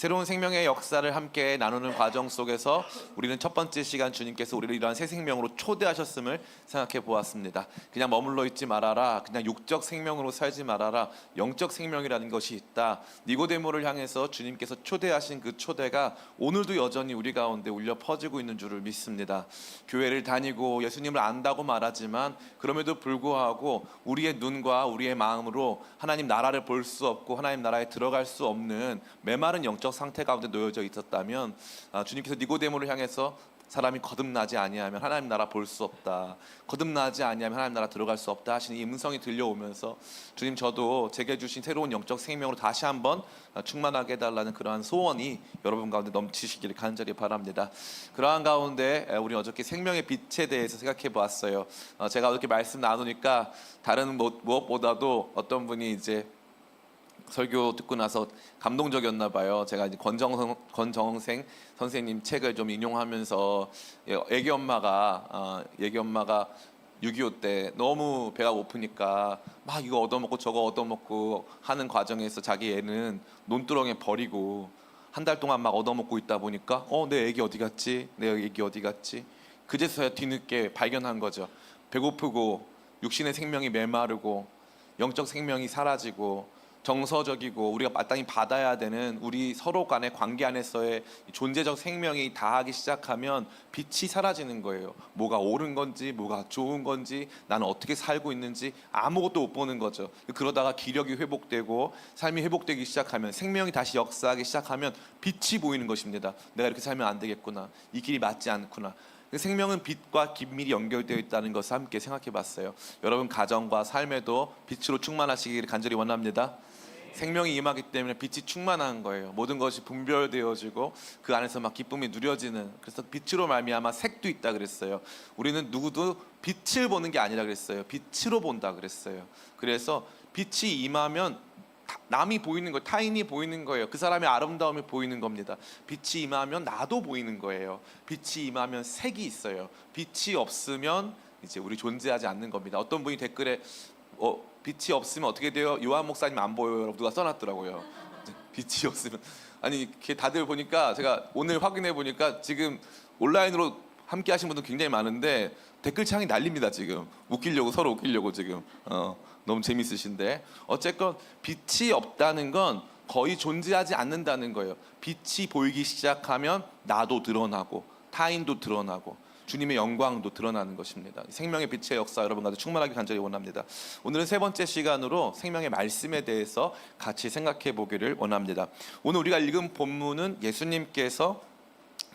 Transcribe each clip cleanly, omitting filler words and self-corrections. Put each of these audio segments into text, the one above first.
새로운 생명의 역사를 함께 나누는 과정 속에서 우리는 첫 번째 시간 주님께서 우리를 이러한 새 생명으로 초대하셨음을 생각해 보았습니다. 그냥 머물러 있지 말아라, 그냥 육적 생명으로 살지 말아라, 영적 생명이라는 것이 있다. 니고데모를 향해서 주님께서 초대하신 그 초대가 오늘도 여전히 우리 가운데 울려 퍼지고 있는 줄을 믿습니다. 교회를 다니고 예수님을 안다고 말하지만 그럼에도 불구하고 우리의 눈과 우리의 마음으로 하나님 나라를 볼 수 없고 하나님 나라에 들어갈 수 없는 메마른 영적 상태 가운데 놓여져 있었다면 주님께서 니고데모를 향해서 사람이 거듭나지 아니하면 하나님 나라 볼 수 없다, 거듭나지 아니하면 하나님 나라 들어갈 수 없다 하시는 이 음성이 들려오면서 주님, 저도 제게 주신 새로운 영적 생명으로 다시 한번 충만하게 해달라는 그러한 소원이 여러분 가운데 넘치시기를 간절히 바랍니다. 그러한 가운데 우리 어저께 생명의 빛에 대해서 생각해 보았어요. 제가 어저께 말씀 나누니까 다른 무엇보다도 어떤 분이 이제 설교 듣고 나서 감동적이었나 봐요. 제가 이제 권정생 선생님 책을 좀 인용하면서 애기 엄마가 6.25 때 너무 배가 고프니까 막 이거 얻어먹고 저거 얻어먹고 하는 과정에서 자기 애는 논두렁에 버리고 한 달 동안 막 얻어먹고 있다 보니까 내 애기 어디 갔지? 내 애기 어디 갔지? 그제서야 뒤늦게 발견한 거죠. 배고프고 육신의 생명이 메마르고 영적 생명이 사라지고 정서적이고 우리가 마땅히 받아야 되는 우리 서로 간의 관계 안에서의 존재적 생명이 다하기 시작하면 빛이 사라지는 거예요. 뭐가 옳은 건지 뭐가 좋은 건지 나는 어떻게 살고 있는지 아무것도 못 보는 거죠. 그러다가 기력이 회복되고 삶이 회복되기 시작하면, 생명이 다시 역사하기 시작하면 빛이 보이는 것입니다. 내가 이렇게 살면 안 되겠구나, 이 길이 맞지 않구나. 생명은 빛과 긴밀히 연결되어 있다는 것을 함께 생각해 봤어요. 여러분 가정과 삶에도 빛으로 충만하시기를 간절히 원합니다. 생명이 임하기 때문에 빛이 충만한 거예요. 모든 것이 분별되어지고 그 안에서 막 기쁨이 누려지는, 그래서 빛으로 말미암아 색도 있다 그랬어요. 우리는 누구도 빛을 보는 게 아니라 그랬어요. 빛으로 본다 그랬어요. 그래서 빛이 임하면 남이 보이는 거예요. 타인이 보이는 거예요. 그 사람의 아름다움이 보이는 겁니다. 빛이 임하면 나도 보이는 거예요. 빛이 임하면 색이 있어요. 빛이 없으면 이제 우리 존재하지 않는 겁니다. 어떤 분이 댓글에 빛이 없으면 어떻게 돼요? 요한 목사님 안 보여요. 누가 써놨더라고요. 빛이 없으면, 아니 이렇게 다들 보니까, 제가 오늘 확인해 보니까 지금 온라인으로 함께 하신 분들 굉장히 많은데 댓글창이 난립니다. 지금 웃기려고, 서로 웃기려고 지금 너무 재밌으신데, 어쨌건 빛이 없다는 건 거의 존재하지 않는다는 거예요. 빛이 보이기 시작하면 나도 드러나고 타인도 드러나고 주님의 영광도 드러나는 것입니다. 생명의 빛의 역사 여러분과도 충만하게 간절히 원합니다. 오늘은 세 번째 시간으로 생명의 말씀에 대해서 같이 생각해 보기를 원합니다. 오늘 우리가 읽은 본문은 예수님께서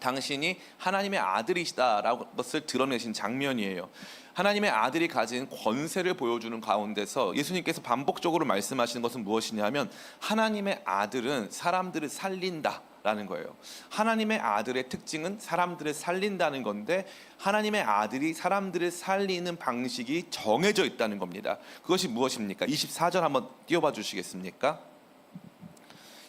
당신이 하나님의 아들이시다라는 것을 드러내신 장면이에요. 하나님의 아들이 가진 권세를 보여주는 가운데서 예수님께서 반복적으로 말씀하시는 것은 무엇이냐면, 하나님의 아들은 사람들을 살린다 라는 거예요. 하나님의 아들의 특징은 사람들을 살린다는 건데, 하나님의 아들이 사람들을 살리는 방식이 정해져 있다는 겁니다. 그것이 무엇입니까? 24절 한번 띄워봐 주시겠습니까?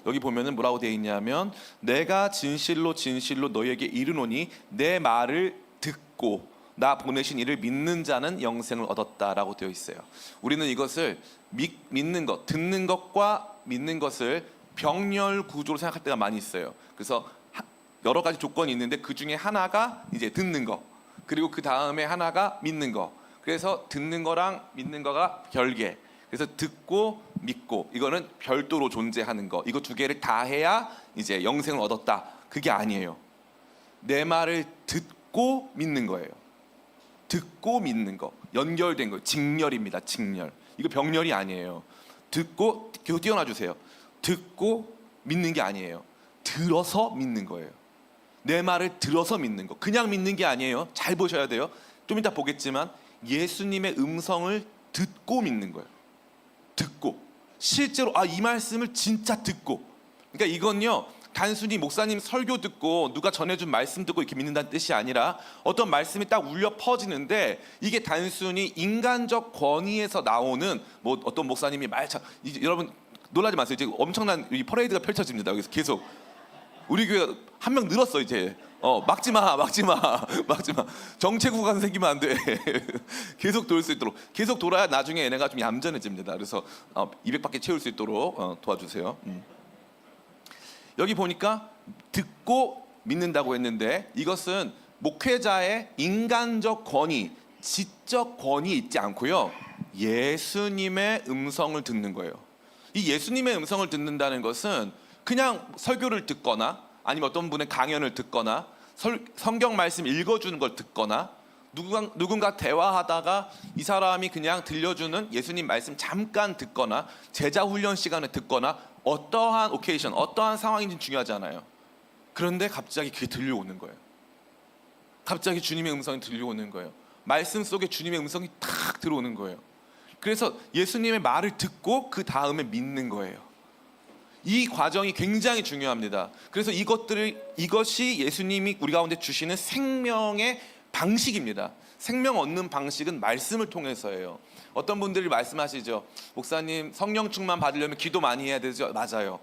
여기 보면은 뭐라고 되어 있냐면, 내가 진실로 진실로 너희에게 이르노니 내 말을 듣고 나 보내신 이를 믿는 자는 영생을 얻었다라고 되어 있어요. 우리는 이것을 믿는 것, 듣는 것과 믿는 것을 병렬 구조로 생각할 때가 많이 있어요. 그래서 여러 가지 조건이 있는데 그 중에 하나가 이제 듣는 거, 그리고 그 다음에 하나가 믿는 거. 그래서 듣는 거랑 믿는 거가 별개. 그래서 듣고 믿고 이거는 별도로 존재하는 거. 이거 두 개를 다 해야 이제 영생을 얻었다. 그게 아니에요. 내 말을 듣고 믿는 거예요. 듣고 믿는 거, 연결된 거, 직렬입니다. 직렬. 이거 병렬이 아니에요. 듣고, 계속 띄워놔 주세요. 듣고 믿는 게 아니에요. 들어서 믿는 거예요. 내 말을 들어서 믿는 거. 그냥 믿는 게 아니에요. 잘 보셔야 돼요. 좀 이따 보겠지만 예수님의 음성을 듣고 믿는 거예요. 듣고, 실제로 이 말씀을 진짜 듣고. 그러니까 이건요, 단순히 목사님 설교 듣고 누가 전해준 말씀 듣고 이렇게 믿는다는 뜻이 아니라, 어떤 말씀이 딱 울려 퍼지는데 이게 단순히 인간적 권위에서 나오는 어떤 목사님이 여러분 놀라지 마세요. 이제 엄청난 이 퍼레이드가 펼쳐집니다. 여기서 계속 우리 교회 한 명 늘었어 이제. 막지 마. 정체구간 생기면 안 돼. 계속 돌 수 있도록, 계속 돌아야 나중에 얘네가 좀 얌전해집니다. 그래서 200바퀴 채울 수 있도록 도와주세요. 여기 보니까 듣고 믿는다고 했는데 이것은 목회자의 인간적 권위, 지적 권위 있지 않고요. 예수님의 음성을 듣는 거예요. 이 예수님의 음성을 듣는다는 것은 그냥 설교를 듣거나 아니면 어떤 분의 강연을 듣거나 성경 말씀 읽어주는 걸 듣거나 누군가 대화하다가 이 사람이 그냥 들려주는 예수님 말씀 잠깐 듣거나 제자 훈련 시간에 듣거나 어떠한 오케이션, 어떠한 상황인지 중요하지 않아요. 그런데 갑자기 그게 들려오는 거예요. 갑자기 주님의 음성이 들려오는 거예요. 말씀 속에 주님의 음성이 탁 들어오는 거예요. 그래서 예수님의 말을 듣고 그 다음에 믿는 거예요. 이 과정이 굉장히 중요합니다. 그래서 이것이 예수님이 우리 가운데 주시는 생명의 방식입니다. 생명 얻는 방식은 말씀을 통해서예요. 어떤 분들이 말씀하시죠. 목사님, 성령 충만 받으려면 기도 많이 해야 되죠? 맞아요.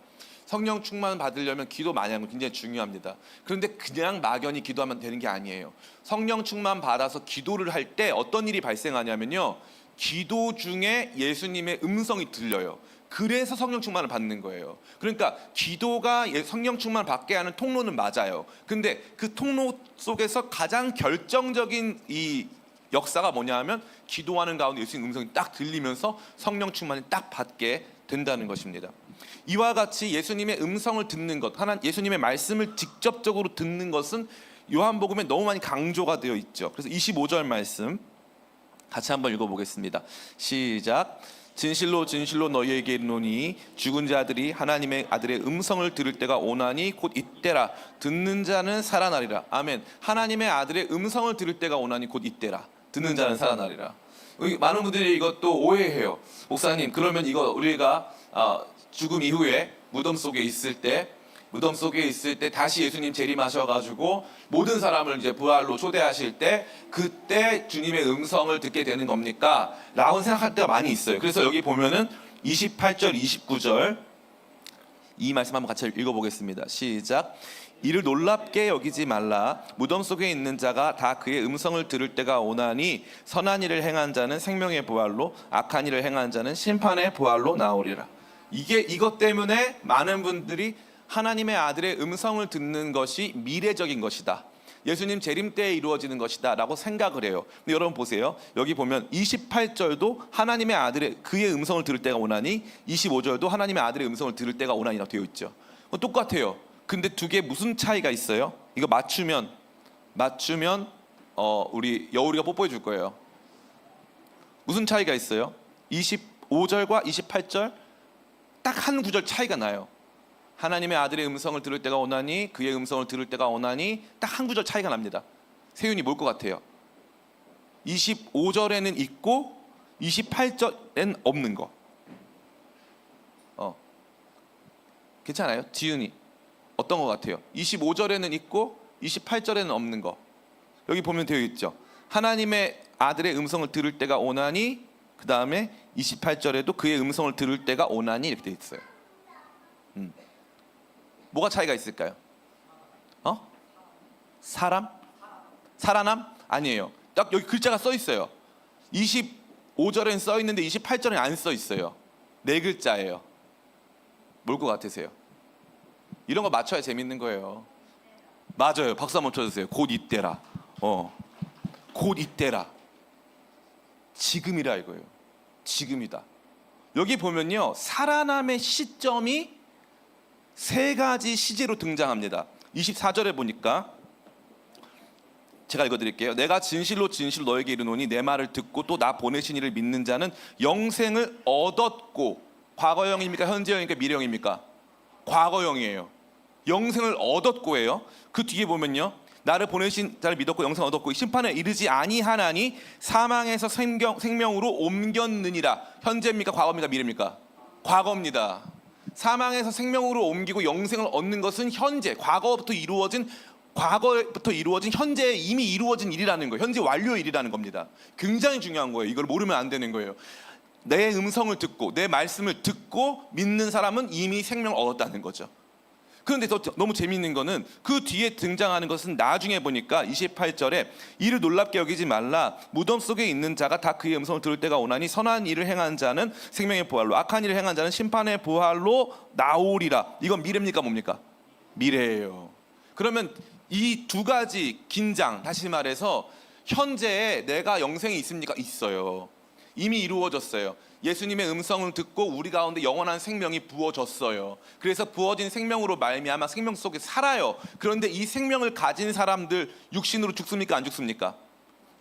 성령 충만 받으려면 기도 많이 하는 건 굉장히 중요합니다. 그런데 그냥 막연히 기도하면 되는 게 아니에요. 성령 충만 받아서 기도를 할 때 어떤 일이 발생하냐면요, 기도 중에 예수님의 음성이 들려요. 그래서 성령 충만을 받는 거예요. 그러니까 기도가 성령 충만을 받게 하는 통로는 맞아요. 근데 그 통로 속에서 가장 결정적인 이 역사가 뭐냐 하면 기도하는 가운데 예수님 음성이 딱 들리면서 성령 충만을 딱 받게 된다는 것입니다. 이와 같이 예수님의 음성을 듣는 것, 예수님의 말씀을 직접적으로 듣는 것은 요한복음에 너무 많이 강조가 되어 있죠. 그래서 25절 말씀 같이 한번 읽어보겠습니다. 시작. 진실로 진실로 너희에게 이르노니 죽은 자들이 하나님의 아들의 음성을 들을 때가 오나니 곧 이때라. 듣는 자는 살아나리라. 아멘. 하나님의 아들의 음성을 들을 때가 오나니 곧 이때라. 듣는 자는 살아나리라. 많은 분들이 이것도 오해해요. 목사님, 그러면 이거 우리가 죽음 이후에 무덤 속에 있을 때 다시 예수님 재림하셔가지고 모든 사람을 이제 부활로 초대하실 때 그때 주님의 음성을 듣게 되는 겁니까? 라고 생각할 때가 많이 있어요. 그래서 여기 보면은 28절, 29절 이 말씀 한번 같이 읽어보겠습니다. 시작. 이를 놀랍게 여기지 말라. 무덤 속에 있는 자가 다 그의 음성을 들을 때가 오나니 선한 일을 행한 자는 생명의 부활로 악한 일을 행한 자는 심판의 부활로 나오리라. 이것 때문에 많은 분들이 하나님의 아들의 음성을 듣는 것이 미래적인 것이다, 예수님 재림 때에 이루어지는 것이다 라고 생각을 해요. 근데 여러분 보세요. 여기 보면 28절도 하나님의 아들의 그의 음성을 들을 때가 오나니 25절도 하나님의 아들의 음성을 들을 때가 오나니라고 되어 있죠. 똑같아요. 근데 두 개 무슨 차이가 있어요? 이거 맞추면 우리 여우리가 뽀뽀해 줄 거예요. 무슨 차이가 있어요? 25절과 28절 딱 한 구절 차이가 나요. 하나님의 아들의 음성을 들을 때가 오나니 그의 음성을 들을 때가 오나니 딱 한 구절 차이가 납니다. 세윤이 뭘 것 같아요? 25절에는 있고 28절엔 없는 거. 괜찮아요? 지윤이 어떤 것 같아요? 25절에는 있고 28절에는 없는 거. 여기 보면 되어 있죠. 하나님의 아들의 음성을 들을 때가 오나니 그 다음에 28절에도 그의 음성을 들을 때가 오나니 이렇게 되어 있어요. 뭐가 차이가 있을까요? 살아남? 아니에요. 딱 여기 글자가 써 있어요. 25절엔 써 있는데 28절엔 안 써 있어요. 네 글자예요. 뭘 것 같으세요? 이런 거 맞춰야 재밌는 거예요. 맞아요. 박수 한번 쳐주세요. 곧 이때라. 곧 이때라. 지금이라 이거예요. 지금이다. 여기 보면요, 살아남의 시점이 세 가지 시제로 등장합니다. 24절에 보니까 제가 읽어드릴게요. 내가 진실로 진실로 너에게 이르노니 내 말을 듣고 또 나 보내신 이를 믿는 자는 영생을 얻었고, 과거형입니까? 현재형입니까? 미래형입니까? 과거형이에요. 영생을 얻었고예요. 그 뒤에 보면요, 나를 보내신 자를 믿었고 영생을 얻었고 심판에 이르지 아니하나니 사망에서 생명으로 옮겼느니라. 현재입니까? 과거입니까? 미래입니까? 과거입니다. 사망에서 생명으로 옮기고 영생을 얻는 것은 현재, 과거부터 이루어진 현재에 이미 이루어진 일이라는 거예요. 현재 완료의 일이라는 겁니다. 굉장히 중요한 거예요. 이걸 모르면 안 되는 거예요. 내 음성을 듣고 내 말씀을 듣고 믿는 사람은 이미 생명을 얻었다는 거죠. 그런데 너무 재미있는 거는 그 뒤에 등장하는 것은 나중에 보니까 28절에 이를 놀랍게 여기지 말라. 무덤 속에 있는 자가 다 그의 음성을 들을 때가 오나니 선한 일을 행한 자는 생명의 부활로 악한 일을 행한 자는 심판의 부활로 나오리라. 이건 미래입니까? 뭡니까? 미래예요. 그러면 이 두 가지 긴장, 다시 말해서 현재에 내가 영생이 있습니까? 있어요. 이미 이루어졌어요. 예수님의 음성을 듣고 우리 가운데 영원한 생명이 부어졌어요. 그래서 부어진 생명으로 말미암아 생명 속에 살아요. 그런데 이 생명을 가진 사람들 육신으로 죽습니까? 안 죽습니까?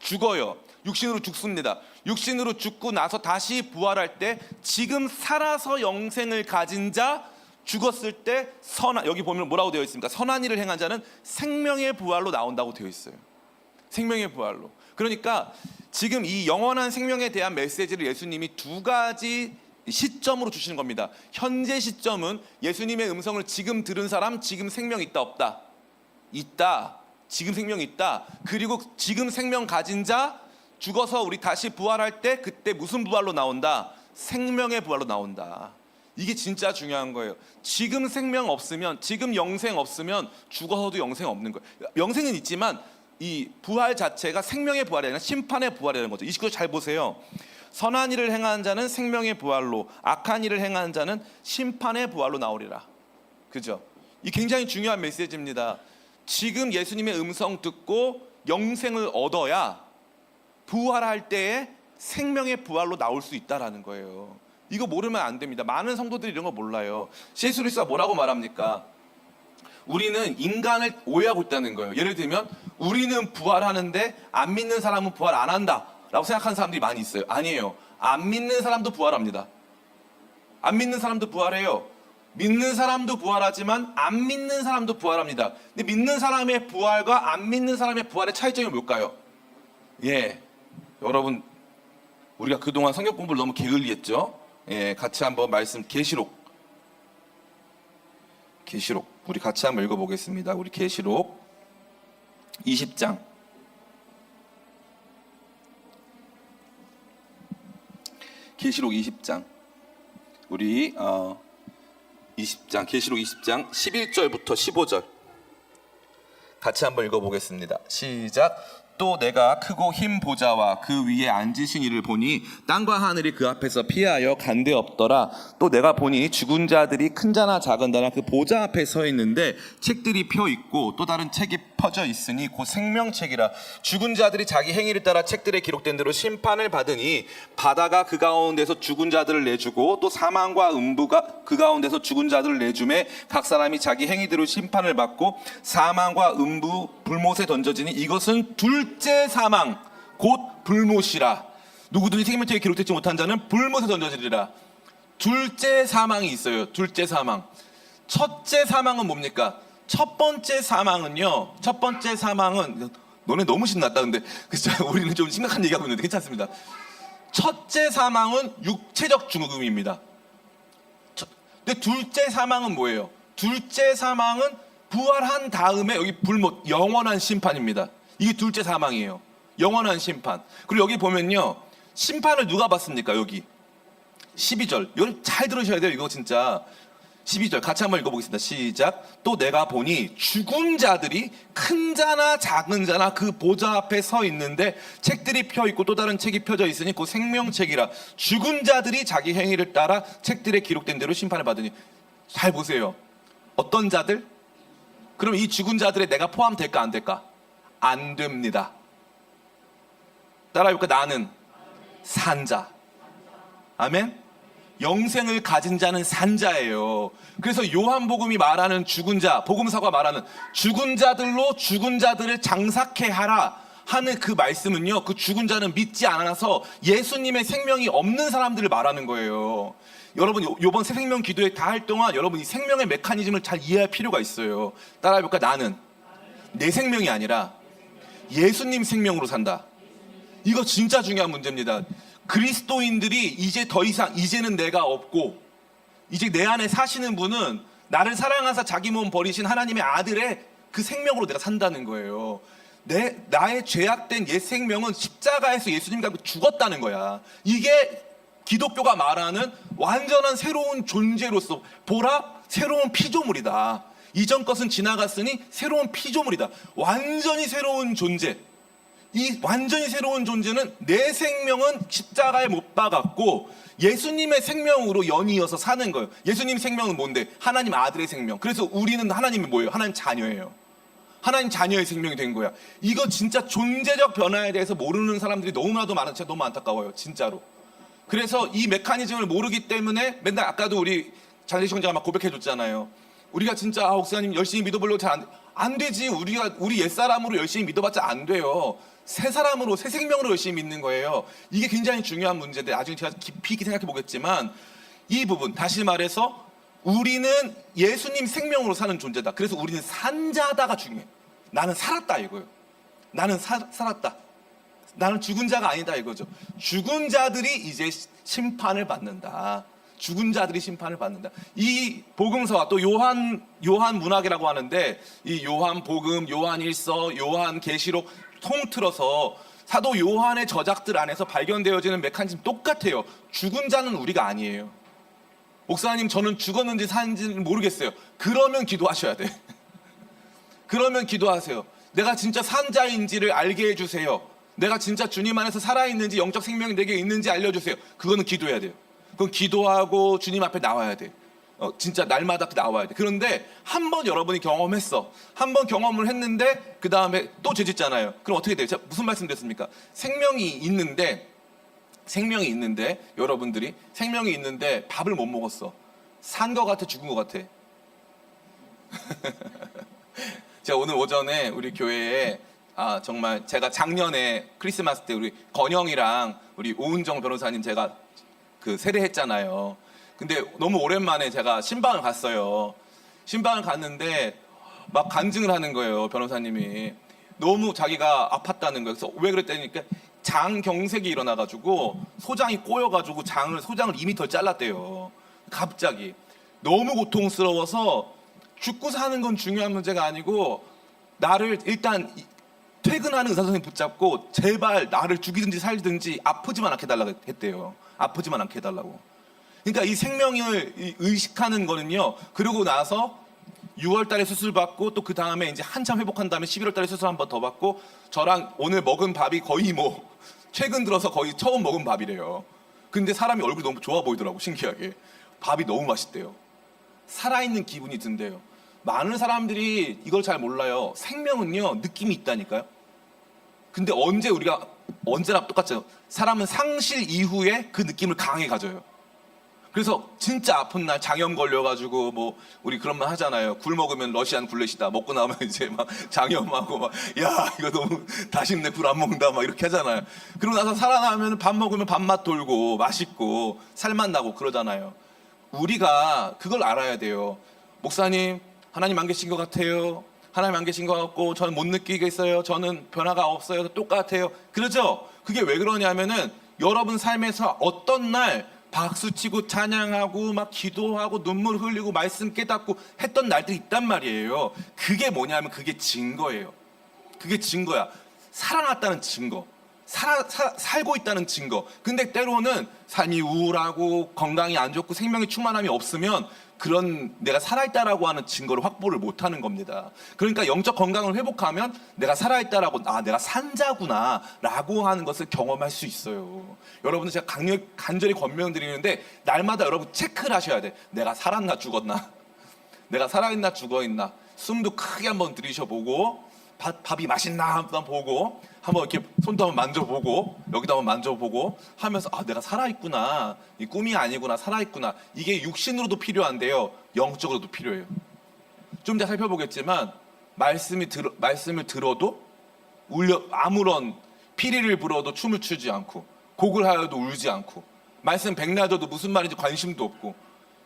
죽어요. 육신으로 죽습니다. 육신으로 죽고 나서 다시 부활할 때 지금 살아서 영생을 가진 자, 죽었을 때 선한, 여기 보면 뭐라고 되어 있습니까? 선한 일을 행한 자는 생명의 부활로 나온다고 되어 있어요. 생명의 부활로. 그러니까 지금 이 영원한 생명에 대한 메시지를 예수님이 두 가지 시점으로 주시는 겁니다. 현재 시점은 예수님의 음성을 지금 들은 사람, 지금 생명 있다 없다? 있다. 지금 생명 있다. 그리고 지금 생명 가진 자, 죽어서 우리 다시 부활할 때 그때 무슨 부활로 나온다? 생명의 부활로 나온다. 이게 진짜 중요한 거예요. 지금 생명 없으면, 지금 영생 없으면 죽어서도 영생 없는 거예요. 영생은 있지만 이 부활 자체가 생명의 부활이 아니라 심판의 부활이라는 거죠. 이 식구 잘 보세요. 선한 일을 행하는 자는 생명의 부활로, 악한 일을 행하는 자는 심판의 부활로 나오리라. 그죠? 이 굉장히 중요한 메시지입니다. 지금 예수님의 음성 듣고 영생을 얻어야 부활할 때에 생명의 부활로 나올 수 있다라는 거예요. 이거 모르면 안 됩니다. 많은 성도들이 이런 거 몰라요. C.S. 루이스가 뭐라고 말합니까? 우리는 인간을 오해하고 있다는 거예요. 예를 들면 우리는 부활하는데 안 믿는 사람은 부활 안 한다 라고 생각하는 사람들이 많이 있어요. 아니에요. 안 믿는 사람도 부활합니다. 안 믿는 사람도 부활해요. 믿는 사람도 부활하지만 안 믿는 사람도 부활합니다. 근데 믿는 사람의 부활과 안 믿는 사람의 부활의 차이점이 뭘까요? 예, 여러분 우리가 그동안 성경 공부를 너무 게을리했죠. 예, 같이 한번 말씀 계시록 우리 같이 한번 읽어보겠습니다. 우리 계시록 20장 계시록 20장 우리 20장 계시록 20장 11절부터 15절 같이 한번 읽어보겠습니다. 시작. 또 내가 크고 흰 보좌와 그 위에 앉으신 이를 보니 땅과 하늘이 그 앞에서 피하여 간데 없더라. 또 내가 보니 죽은 자들이 큰 자나 작은 자나 그 보좌 앞에 서 있는데 책들이 펴 있고 또 다른 책이 펴져 있으니 곧 생명책이라. 죽은 자들이 자기 행위를 따라 책들에 기록된 대로 심판을 받으니 바다가 그 가운데서 죽은 자들을 내주고 또 사망과 음부가 그 가운데서 죽은 자들을 내주매 각 사람이 자기 행위대로 심판을 받고 사망과 음부 불못에 던져지니 이것은 둘째 사망 곧 불못이라. 누구든지 생명책에 기록되지 못한 자는 불못에 던져지리라. 둘째 사망이 있어요. 둘째 사망. 첫째 사망은 뭡니까? 첫 번째 사망은요. 첫 번째 사망은 너네 너무 신났다. 근데 그쵸? 우리는 좀 심각한 얘기하고 있는데 괜찮습니다. 첫째 사망은 육체적 죽음입니다. 근데 둘째 사망은 뭐예요? 둘째 사망은 부활한 다음에 여기 불못, 영원한 심판입니다. 이게 둘째 사망이에요. 영원한 심판. 그리고 여기 보면요, 심판을 누가 받습니까? 여기 12절. 여러분 잘 들으셔야 돼요. 이거 진짜 12절 같이 한번 읽어보겠습니다. 시작. 또 내가 보니 죽은 자들이 큰 자나 작은 자나 그 보좌 앞에 서 있는데 책들이 펴 있고 또 다른 책이 펴져 있으니 그 생명책이라. 죽은 자들이 자기 행위를 따라 책들에 기록된 대로 심판을 받으니. 잘 보세요. 어떤 자들? 그럼 이 죽은 자들에 내가 포함될까 안 될까? 안 됩니다. 따라해볼까? 나는 산자. 아멘? 영생을 가진 자는 산자예요. 그래서 요한복음이 말하는 죽은 자, 복음서가 말하는 죽은 자들로 죽은 자들을 장사케 하라 하는 그 말씀은요, 그 죽은 자는 믿지 않아서 예수님의 생명이 없는 사람들을 말하는 거예요. 여러분 요번 새 생명 기도회 다 할 동안 여러분 이 생명의 메커니즘을 잘 이해할 필요가 있어요. 따라해볼까? 나는 내 생명이 아니라 예수님 생명으로 산다. 이거 진짜 중요한 문제입니다. 그리스도인들이 이제 더 이상 이제는 내가 없고 이제 내 안에 사시는 분은 나를 사랑하사 자기 몸 버리신 하나님의 아들의 그 생명으로 내가 산다는 거예요. 나의 죄악된 옛 생명은 십자가에서 예수님과 죽었다는 거야. 이게 기독교가 말하는 완전한 새로운 존재로서 보라 새로운 피조물이다. 이전 것은 지나갔으니 새로운 피조물이다. 완전히 새로운 존재. 이 완전히 새로운 존재는 내 생명은 십자가에 못 박았고 예수님의 생명으로 연이어서 사는 거예요. 예수님 생명은 뭔데? 하나님 아들의 생명. 그래서 우리는 하나님이 뭐예요? 하나님 자녀예요. 하나님 자녀의 생명이 된 거야. 이거 진짜 존재적 변화에 대해서 모르는 사람들이 너무나도 많은, 진짜 너무 안타까워요. 진짜로. 그래서 이 메커니즘을 모르기 때문에 맨날 아까도 우리 장례 시청자가 막 고백해 줬잖아요. 우리가 진짜 목사님 열심히 믿어보려고 잘 안 되지. 우리 옛사람으로 열심히 믿어봤자 안 돼요. 새 사람으로, 새 생명으로 열심히 믿는 거예요. 이게 굉장히 중요한 문제인데 나중에 제가 깊이 있게 생각해 보겠지만 이 부분, 다시 말해서 우리는 예수님 생명으로 사는 존재다. 그래서 우리는 산자다가 중요해. 나는 살았다 이거예요. 나는 살았다. 나는 죽은 자가 아니다 이거죠. 죽은 자들이 이제 심판을 받는다. 죽은 자들이 심판을 받는다. 이 복음서와 또 요한 문학이라고 하는데 이 요한 복음, 요한 일서, 요한 계시록 통틀어서 사도 요한의 저작들 안에서 발견되어지는 메커니즘 똑같아요. 죽은 자는 우리가 아니에요. 목사님 저는 죽었는지 사는지는 모르겠어요. 그러면 기도하셔야 돼. 그러면 기도하세요. 내가 진짜 산 자인지를 알게 해주세요. 내가 진짜 주님 안에서 살아있는지 영적 생명이 내게 있는지 알려주세요. 그거는 기도해야 돼요. 그건 기도하고 주님 앞에 나와야 돼. 진짜 날마다 나와야 돼. 그런데 한 번 여러분이 경험했어. 한 번 경험을 했는데 그 다음에 또 죄짓잖아요. 그럼 어떻게 돼요? 제가 무슨 말씀 드렸습니까? 생명이 있는데 여러분들이 생명이 있는데 밥을 못 먹었어. 산 거 같아, 죽은 거 같아? 제가 오늘 오전에 우리 교회에 정말 제가 작년에 크리스마스 때 우리 건영이랑 우리 오은정 변호사님 제가 그 세례했잖아요. 근데 너무 오랜만에 제가 신방을 갔어요. 신방을 갔는데 막 간증을 하는 거예요. 변호사님이 너무 자기가 아팠다는 거예요. 그래서 왜 그랬더니 장경색이 일어나가지고 소장이 꼬여가지고 소장을 2m 잘랐대요. 갑자기 너무 고통스러워서 죽고 사는 건 중요한 문제가 아니고 나를 일단 퇴근하는 의사 선생님 붙잡고 제발 나를 죽이든지 살든지 아프지만 않게 해달라고 했대요. 아프지만 않게 해달라고. 그러니까 이 생명을 의식하는 거는요. 그러고 나서 6월 달에 수술 받고 또 그 다음에 이제 한참 회복한 다음에 11월 달에 수술 한 번 더 받고 저랑 오늘 먹은 밥이 거의 뭐 최근 들어서 거의 처음 먹은 밥이래요. 근데 사람이 얼굴이 너무 좋아 보이더라고. 신기하게. 밥이 너무 맛있대요. 살아있는 기분이 든대요. 많은 사람들이 이걸 잘 몰라요. 생명은요 느낌이 있다니까요. 근데 언제나 똑같죠. 사람은 상실 이후에 그 느낌을 강하게 가져요. 그래서 진짜 아픈 날 장염 걸려가지고 뭐 우리 그런 말 하잖아요. 굴 먹으면 러시안 굴렛이다. 먹고 나면 이제 막 장염하고 막 야 이거 너무 다쉽네 굴 안 먹는다 막 이렇게 하잖아요. 그러고 나서 살아나면 밥 먹으면 밥맛 돌고 맛있고 살맛 나고 그러잖아요. 우리가 그걸 알아야 돼요. 목사님 하나님 안 계신 것 같아요. 하나님 안 계신 것 같고 저는 못 느끼겠어요. 저는 변화가 없어요. 똑같아요. 그러죠? 그게 왜 그러냐면은 여러분 삶에서 어떤 날 박수치고 찬양하고 막 기도하고 눈물 흘리고 말씀 깨닫고 했던 날들이 있단 말이에요. 그게 뭐냐면 그게 증거예요. 그게 증거야. 살아났다는 증거. 살고 있다는 증거. 근데 때로는 삶이 우울하고 건강이 안 좋고 생명의 충만함이 없으면 그런 내가 살아있다라고 하는 증거를 확보를 못하는 겁니다. 그러니까 영적 건강을 회복하면 내가 살아있다라고 내가 산자구나 라고 하는 것을 경험할 수 있어요. 여러분들 제가 간절히 권면드리는데 날마다 여러분 체크를 하셔야 돼. 내가 살았나 죽었나? 내가 살아있나 죽어있나? 숨도 크게 한번 들이셔보고 밥이 맛있나 한번 보고 한번 이렇게 손도 한번 만져보고 여기도 한번 만져보고 하면서 내가 살아있구나. 이 꿈이 아니구나. 살아있구나. 이게 육신으로도 필요한데요. 영적으로도 필요해요. 좀 이따 살펴보겠지만 말씀을 들어도 아무런 피리를 불어도 춤을 추지 않고 곡을 하여도 울지 않고 말씀 백날 줘도 무슨 말인지 관심도 없고